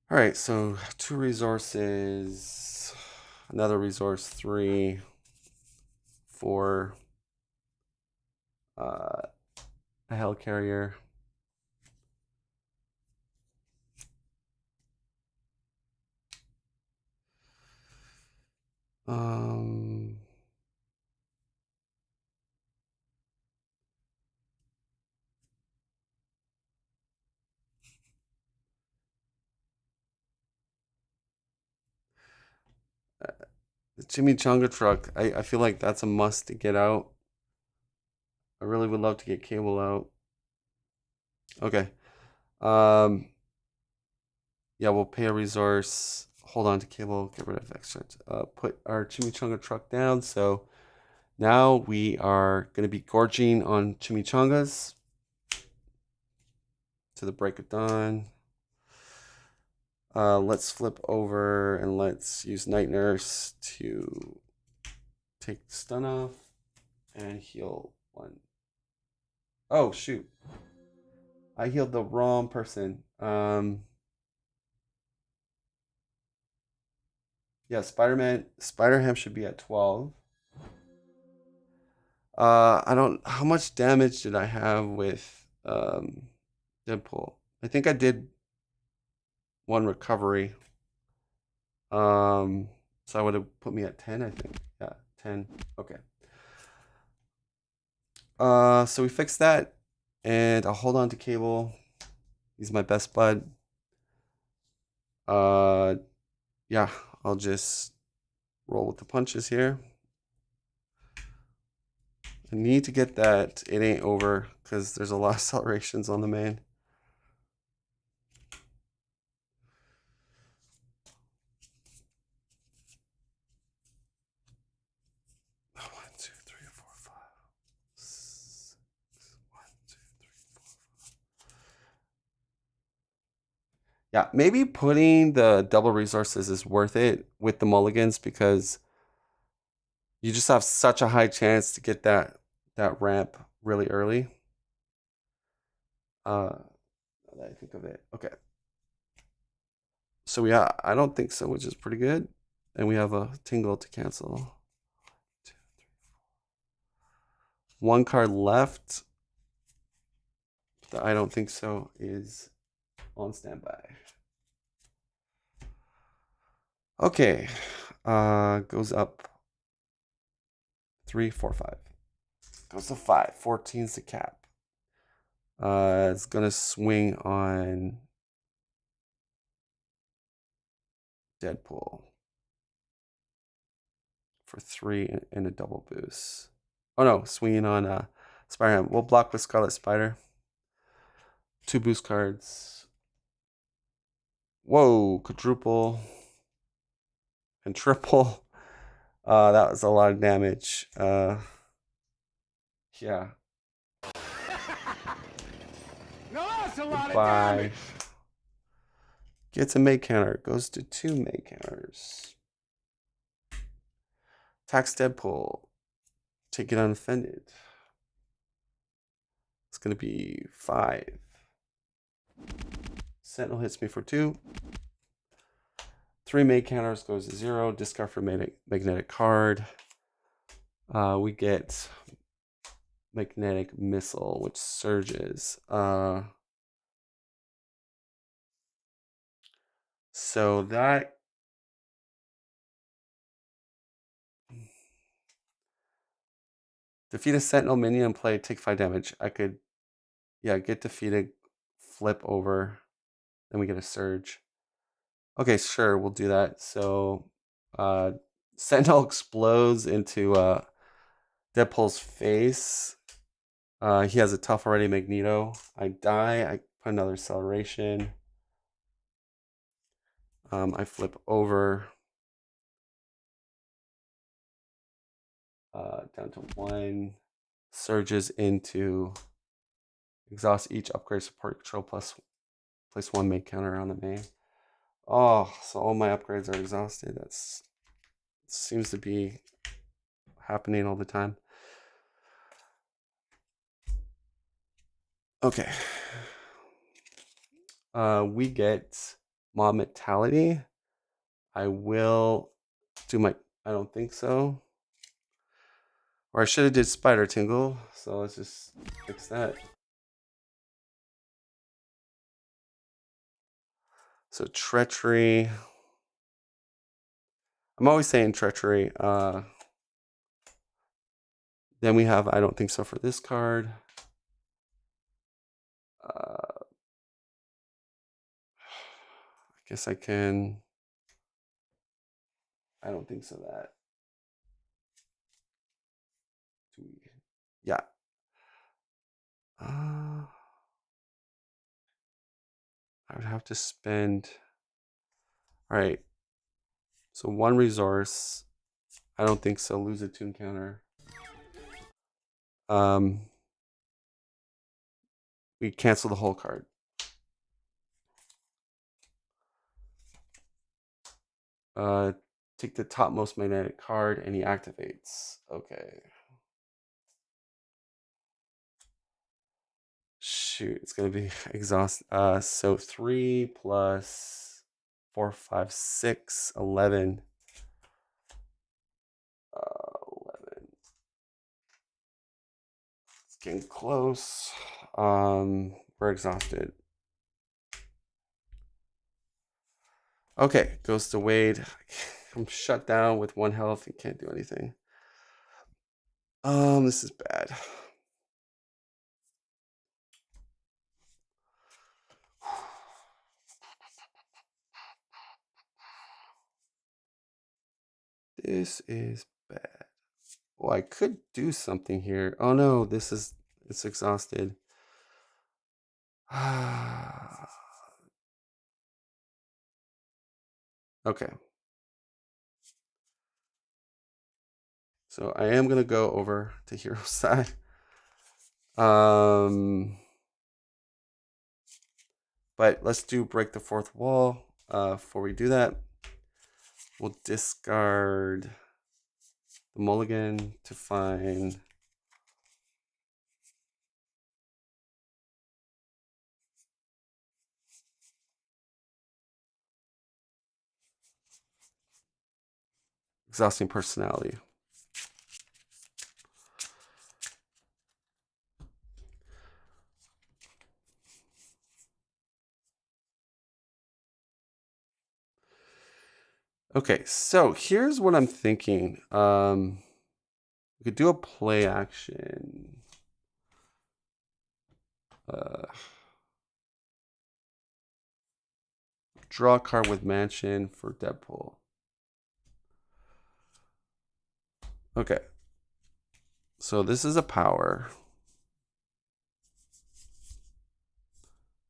[SPEAKER 2] All right, so 2 resources, another resource 3 for a hell carrier. The Chimichanga truck, I feel like that's a must to get out. I really would love to get Cable out. Okay. Yeah, we'll pay a resource. Hold on to Cable. Get rid of extra. Put our Chimichanga truck down. So now we are going to be gorging on chimichangas to the break of dawn. Let's flip over and let's use Night Nurse to take the stun off and heal 1. Oh, shoot. I healed the wrong person. Yeah, Spider-Ham should be at 12. How much damage did I have with Deadpool? I think I did 1 recovery. So that would have put me at 10, I think. Yeah, 10. Okay. So we fixed that, and I'll hold on to Cable. He's my best bud. Yeah, I'll just roll with the punches here. I need to get that it ain't over because there's a lot of accelerations on the main. Yeah, maybe putting the double resources is worth it with the mulligans because you just have such a high chance to get that ramp really early. Now that I think of it. Okay. So yeah, I don't think so, which is pretty good. And we have a tingle to cancel. 2, 3, 4. One card left. The I don't think so is on standby. Okay. Goes up 3, 4, 5. Goes to 5. 14's the cap. It's gonna swing on Deadpool for 3 and a double boost. Oh no, swinging on Spider-Man. We'll block with Scarlet Spider. 2 boost cards. Whoa, quadruple and triple. That was a lot of damage. Yeah.
[SPEAKER 5] No, that's a lot
[SPEAKER 2] Goodbye.
[SPEAKER 5] of damage.
[SPEAKER 2] Gets a May counter. Goes to 2 May counters. Attacks Deadpool. Take it unoffended. It's going to be 5. Sentinel hits me for 2. 3 May counters goes to 0. Discard for magnetic card. We get magnetic missile, which surges. So that defeat a Sentinel minion and play, take 5 damage. I could, yeah, get defeated, flip over, then we get a surge. Okay, sure, we'll do that. So Sentinel explodes into Deadpool's face. He has a tough already, Magneto. I die, I put another acceleration. I flip over down to 1. Surges into exhaust each upgrade support control plus place 1 May counter on the main. Oh, so all my upgrades are exhausted. That's seems to be happening all the time. Okay. We get Mob Mentality. I will do my, I don't think so. Or I should have did Spider Tingle. So let's just fix that. So Treachery. I'm always saying Treachery. Then we have I don't think so for this card. I guess I can. I don't think so that. Yeah. I would have to spend. All right. So 1 resource. I don't think so. Lose a tune counter. We cancel the whole card. Take the topmost magnetic card and he activates. Okay. Shoot, it's gonna be exhaust. So 3 plus 4, 5, 6, 11. 11. It's getting close. We're exhausted. Okay, goes to Wade. I'm shut down with 1 health and can't do anything. This is bad. This is bad. Well, I could do something here. Oh no, it's exhausted. Okay. So I am gonna go over to hero side. But let's do break the 4th wall. Before we do that, we'll discard the mulligan to find exhausting personality. Okay, so here's what I'm thinking. We could do a play action. Draw a card with Mansion for Deadpool. Okay. So this is a power.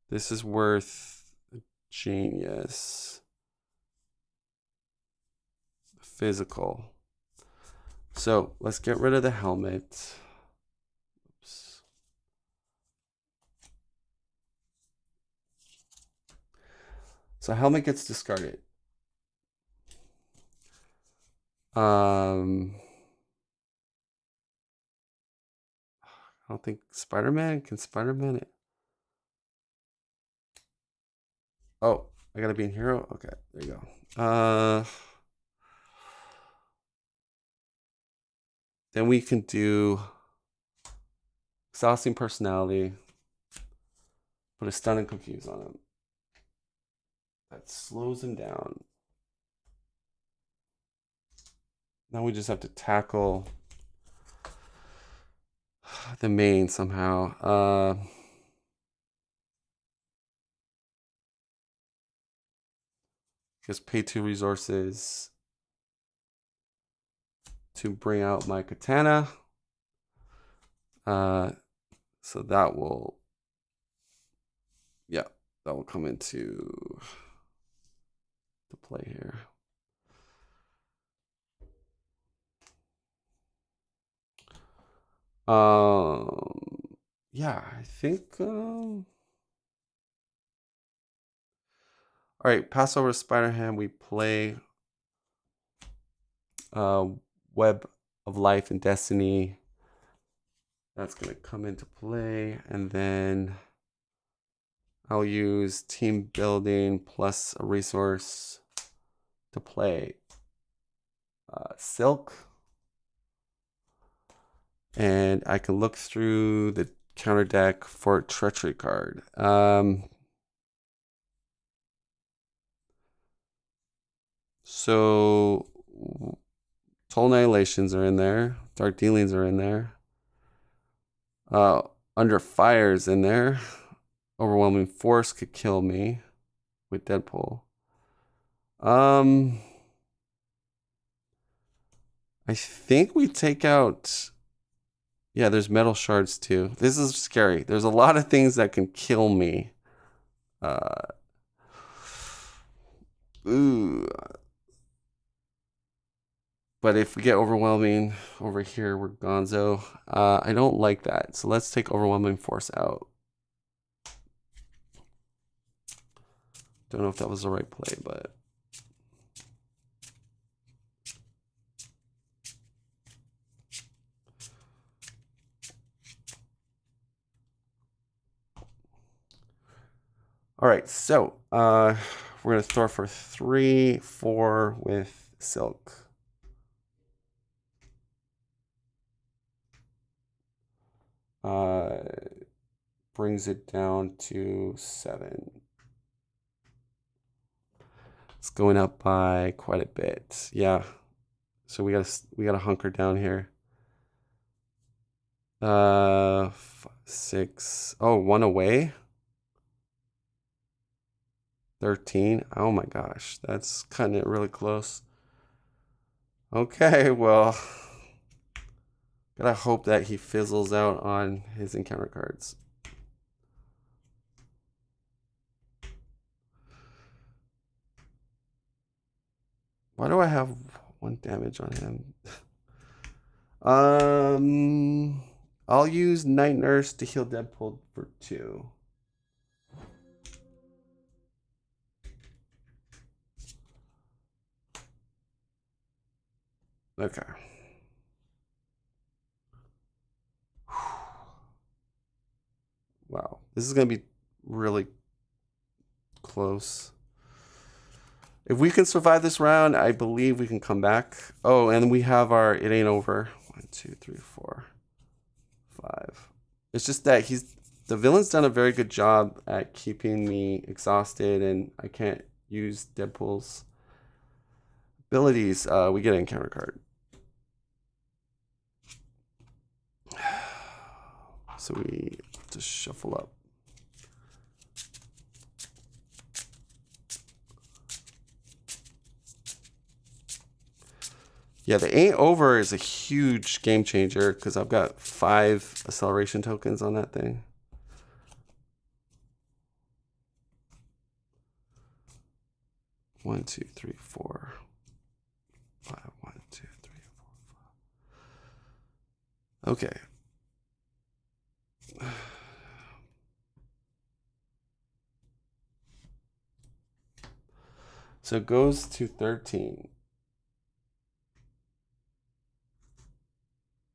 [SPEAKER 2] This is worth genius. Physical. So let's get rid of the helmet. Oops. So helmet gets discarded. I don't think Spider-Man can Spider-Man it. Oh, I gotta be in hero. Okay, there you go. Then we can do exhausting personality. Put a stun and confuse on him. That slows him down. Now we just have to tackle the main somehow. Just pay 2 resources to bring out my katana. So that will, yeah, that will come into the play here. Yeah, I think. All right, pass over Spider-Ham. We play Web of Life and Destiny. That's gonna come into play, and then I'll use team building plus a resource to play Silk. And I can look through the counter deck for a treachery card. So Total Annihilations are in there. Dark Dealings are in there. Under Fire's in there. Overwhelming Force could kill me with Deadpool. I think we take out... Yeah, there's metal shards too. This is scary. There's a lot of things that can kill me. Ooh. But if we get overwhelming over here, we're gonzo. I don't like that. So let's take overwhelming force out. Don't know if that was the right play, but... All right, so we're going to throw for 3, 4 with Silk. Brings it down to 7. It's going up by quite a bit. Yeah. So we gotta hunker down here. 6. Oh, 1 away. 13. Oh my gosh, that's cutting it really close. Okay, well, gotta hope that he fizzles out on his encounter cards. Why do I have 1 damage on him? I'll use Night Nurse to heal Deadpool for 2. Okay. Wow, this is gonna be really close. If we can survive this round, I believe we can come back. Oh, and we have our it ain't over. 1, 2, 3, 4, 5. It's just that the villain's done a very good job at keeping me exhausted, and I can't use Deadpool's abilities. We get an encounter card. So we just shuffle up. Yeah, the ain't over is a huge game changer because I've got 5 acceleration tokens on that thing. One, two, three, 4, 5. 1, 2, 3, 4, 5. Okay. So it goes to 13.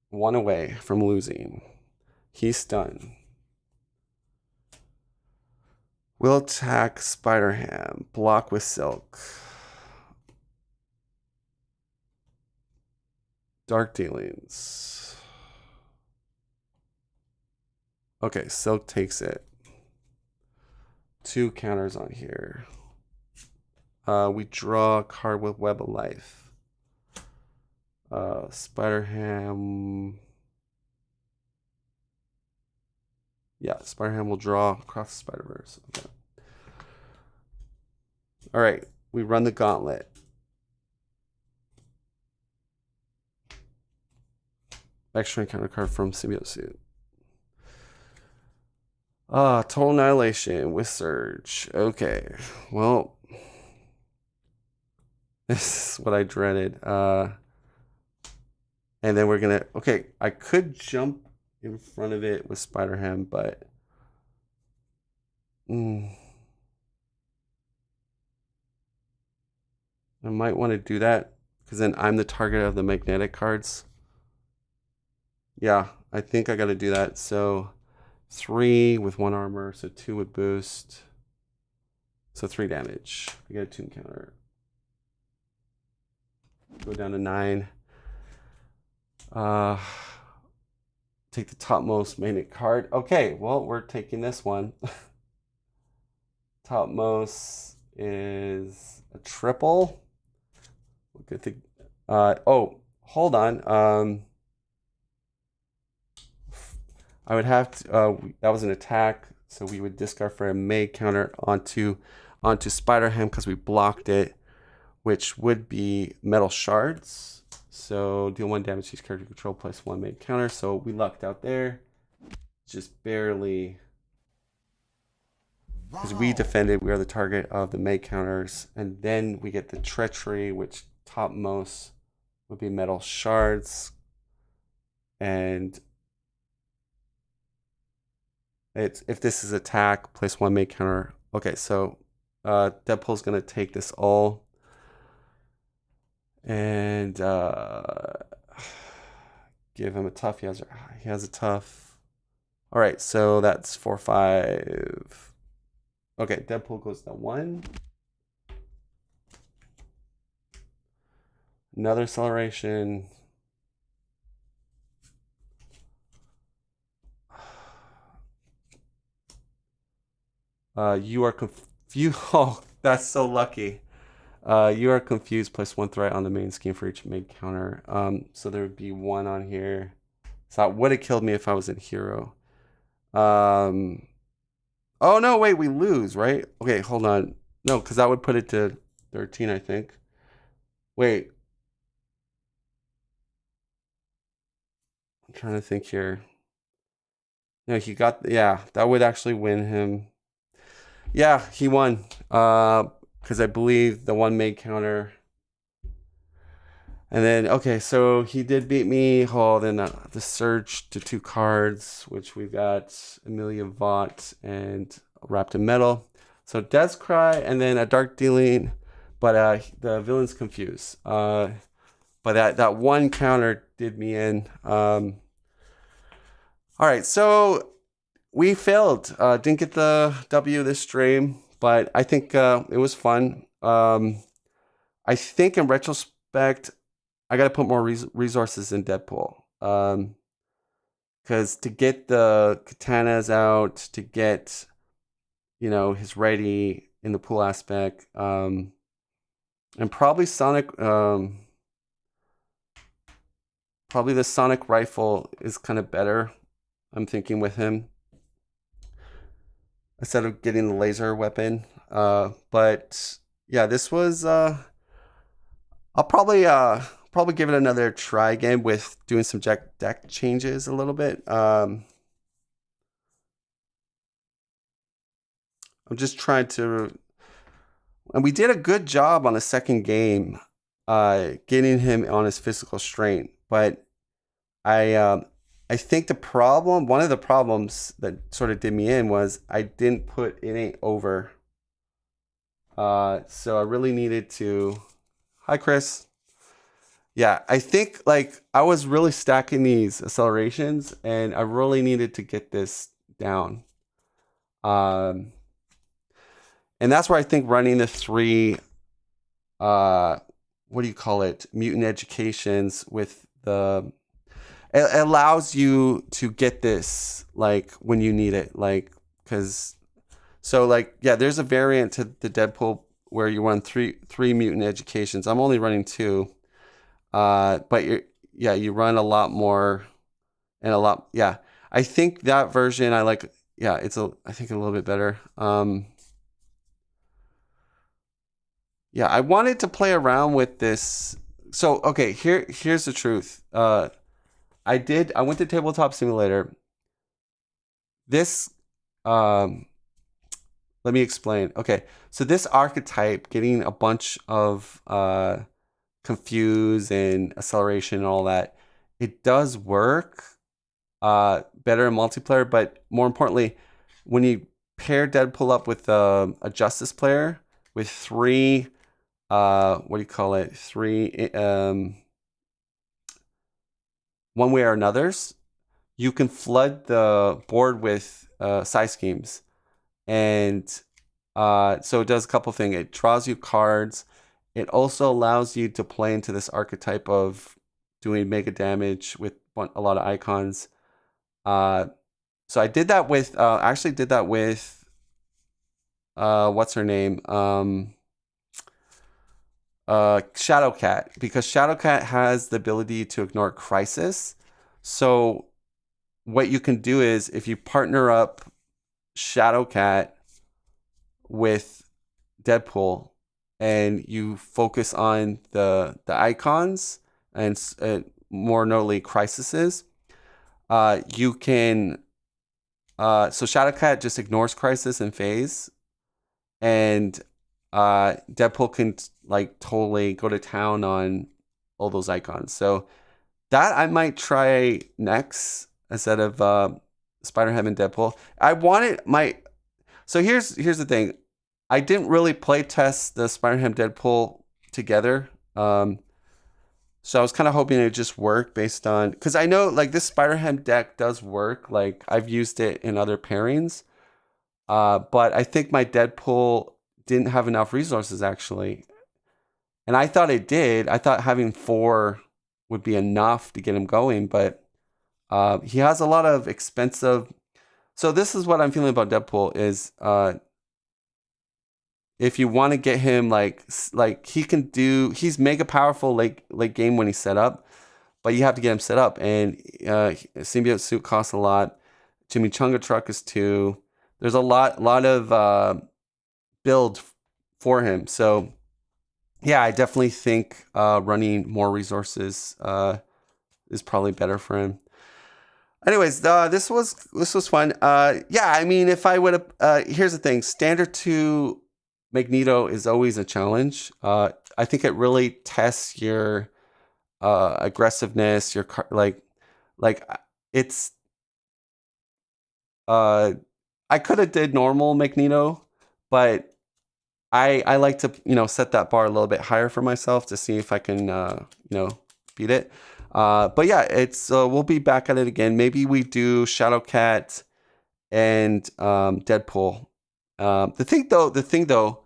[SPEAKER 2] 1 away from losing. He's stunned. Will attack Spider-Ham. Block with Silk. Dark dealings. Okay, Silk takes it. 2 counters on here. We draw a card with Web of Life. Spider-Ham. Yeah, Spider-Ham will draw across the Spider-Verse. Okay. All right, we run the gauntlet. Extra encounter card from Symbiote Suit. Total Annihilation with Surge. Okay, well, this is what I dreaded. And then we're gonna, okay, I could jump in front of it with Spider-Ham, but I might want to do that because then I'm the target of the magnetic cards. Yeah, I think I got to do that. So 3 with 1 armor, so 2 with boost. So 3 damage. I get a tune counter. Go down to 9. Take the topmost magnet card. Okay, well, we're taking this one. Topmost is a triple. Look at the oh, hold on. I would have to that was an attack, so we would discard for a Meg counter onto Spider-Ham because we blocked it, which would be metal shards. So deal 1 damage to each character control plus 1 Meg counter. So we lucked out there. Just barely. Because we defended, we are the target of the Meg counters. And then we get the treachery, which topmost would be metal shards. And it's if this is attack, place 1 Meg counter. Okay, so Deadpool's gonna take this all. And give him a tough. He has a tough. All right, so that's 4, 5. Okay, Deadpool goes to 1. Another acceleration. You are confused. Oh, that's so lucky. You are confused. Place 1 threat on the main scheme for each Meg counter. So there would be 1 on here. So that would have killed me if I was in hero. Oh no, wait, we lose, right? Okay, hold on. No, because that would put it to 13, I think. Wait. I'm trying to think here. No, he got, yeah, that would actually win him. Yeah, he won. Because I believe the 1 Meg counter. And then, okay, so he did beat me. Oh, then the Surge to 2 cards, which we got Amelia Vought and Wrapped in Metal. So Death's Cry and then a Dark Dealing, but the villain's confused. But that 1 counter did me in. All right, so we failed. Didn't get the W this stream, but I think it was fun. I think in retrospect, I got to put more resources in Deadpool. Because to get the katanas out, to get, his ready in the pool aspect, and probably probably the Sonic rifle is kind of better. I'm thinking with him instead of getting the laser weapon. But yeah, this was. I'll probably give it another try again with doing some deck changes a little bit. I'm just trying to, and we did a good job on the second game, getting him on his physical strength. But I think one of the problems that sort of did me in was I didn't put it ain't over. So I really needed to. Hi, Chris. Yeah, I think like I was really stacking these accelerations, and I really needed to get this down. And that's where I think running the 3, what do you call it, mutant educations with it allows you to get this like when you need it, like there's a variant to the Deadpool where you run three mutant educations. I'm only running 2. But you run a lot more and a lot. Yeah, I think that version I like. Yeah, I think a little bit better. Yeah, I wanted to play around with this. So okay, here's the truth. I went to Tabletop Simulator. This, let me explain. Okay, so this archetype, getting a bunch of confuse and acceleration and all that, it does work better in multiplayer. But more importantly, when you pair Deadpool up with a Justice player with 3, what do you call it? 3, one way or another's, you can flood the board with side schemes. And so it does a couple things. It draws you cards. It also allows you to play into this archetype of doing mega damage with a lot of icons. So I did that with, what's her name? Shadowcat, because Shadowcat has the ability to ignore crisis. So what you can do is if you partner up Shadowcat with Deadpool and you focus on the icons and more notably crises, you can so Shadowcat just ignores crisis and phase, and Deadpool can like totally go to town on all those icons. So that I might try next instead of Spider-Ham and Deadpool. So here's the thing. I didn't really play test the Spider-Ham Deadpool together. So I was kind of hoping it would just work based on, because I know like this Spider-Ham deck does work. Like I've used it in other pairings. But I think my Deadpool didn't have enough resources actually. And I thought it did. I thought having 4 would be enough to get him going, but he has a lot of expensive. So this is what I'm feeling about Deadpool is if you want to get him like he's mega powerful late game when he's set up, but you have to get him set up, and symbiote suit costs a lot. Chimichanga truck is 2. There's a lot of build for him. So yeah, I definitely think running more resources is probably better for him. Anyways, this was fun. Yeah, I mean, if I would have, here's the thing: standard 2 Magneto is always a challenge. I think it really tests your aggressiveness, your it's. I could have did normal Magneto, but I like to set that bar a little bit higher for myself to see if I can beat it. But yeah, it's we'll be back at it again. Maybe we do Shadowcat and Deadpool. The thing though,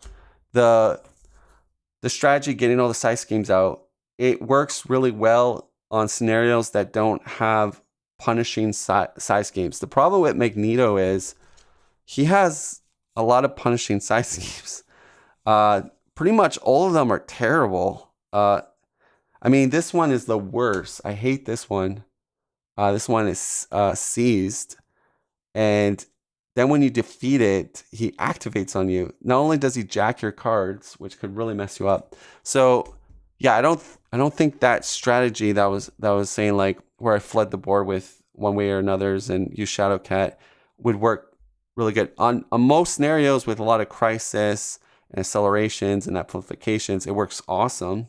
[SPEAKER 2] the strategy, getting all the side schemes out, it works really well on scenarios that don't have punishing side schemes. The problem with Magneto is he has a lot of punishing side schemes. Pretty much all of them are terrible. I mean, this one is the worst. I hate this one. This one is seized. And then when you defeat it, he activates on you. Not only does he jack your cards, which could really mess you up. So yeah, I don't think that strategy that was saying like where I flood the board with one way or another's and use Shadowcat would work really good on most scenarios with a lot of crisis and accelerations and amplifications. It works awesome.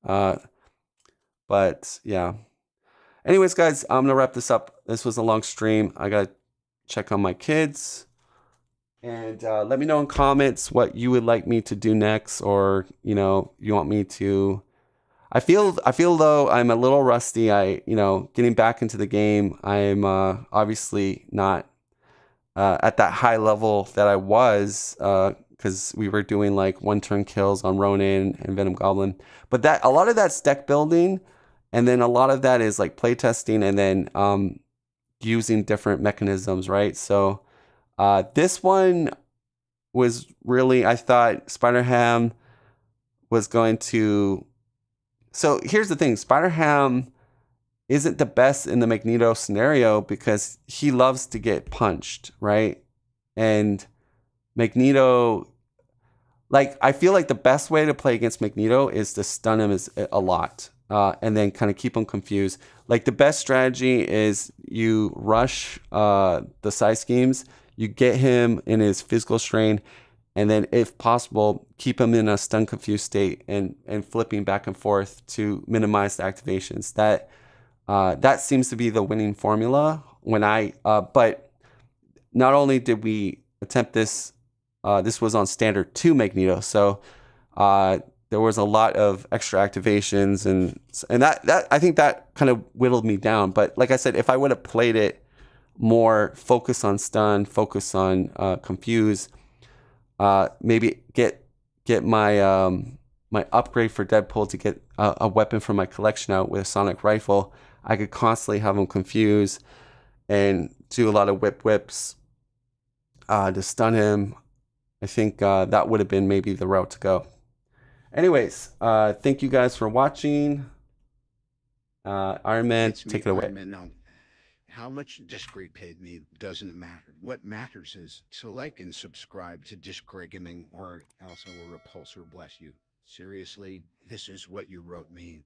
[SPEAKER 2] But yeah. Anyways, guys, I'm gonna wrap this up. This was a long stream. I gotta check on my kids. And let me know in comments what you would like me to do next, or you want me to. I feel though I'm a little rusty. Getting back into the game. I'm obviously not at that high level that I was because we were doing like one-turn kills on Ronin and Venom Goblin. But a lot of that's deck building, and then a lot of that is like playtesting, and then using different mechanisms, right? So this one was really, I thought Spider-Ham was going to. So here's the thing: Spider-Ham isn't the best in the Magneto scenario because he loves to get punched, right? And Magneto, like, I feel like the best way to play against Magneto is to stun him a lot, and then kind of keep him confused. Like, the best strategy is you rush the side schemes, you get him in his physical strain, and then, if possible, keep him in a stun confused state and flipping back and forth to minimize the activations. That seems to be the winning formula. But not only did we attempt this, this was on standard 2 Magneto, so there was a lot of extra activations, and that I think that kind of whittled me down. But like I said, if I would have played it more, focus on stun, focus on confuse, maybe get my my upgrade for Deadpool to get a weapon from my collection out with a sonic rifle, I could constantly have him confused and do a lot of whips to stun him. I think that would have been maybe the route to go. Anyways, thank you guys for watching. Iron Man, take it away.
[SPEAKER 6] Iron Man, no. How much Disc Greg paid me doesn't matter. What matters is to like and subscribe to Disc Greg Gaming, or else I will repulsor bless you. Seriously, this is what you wrote me.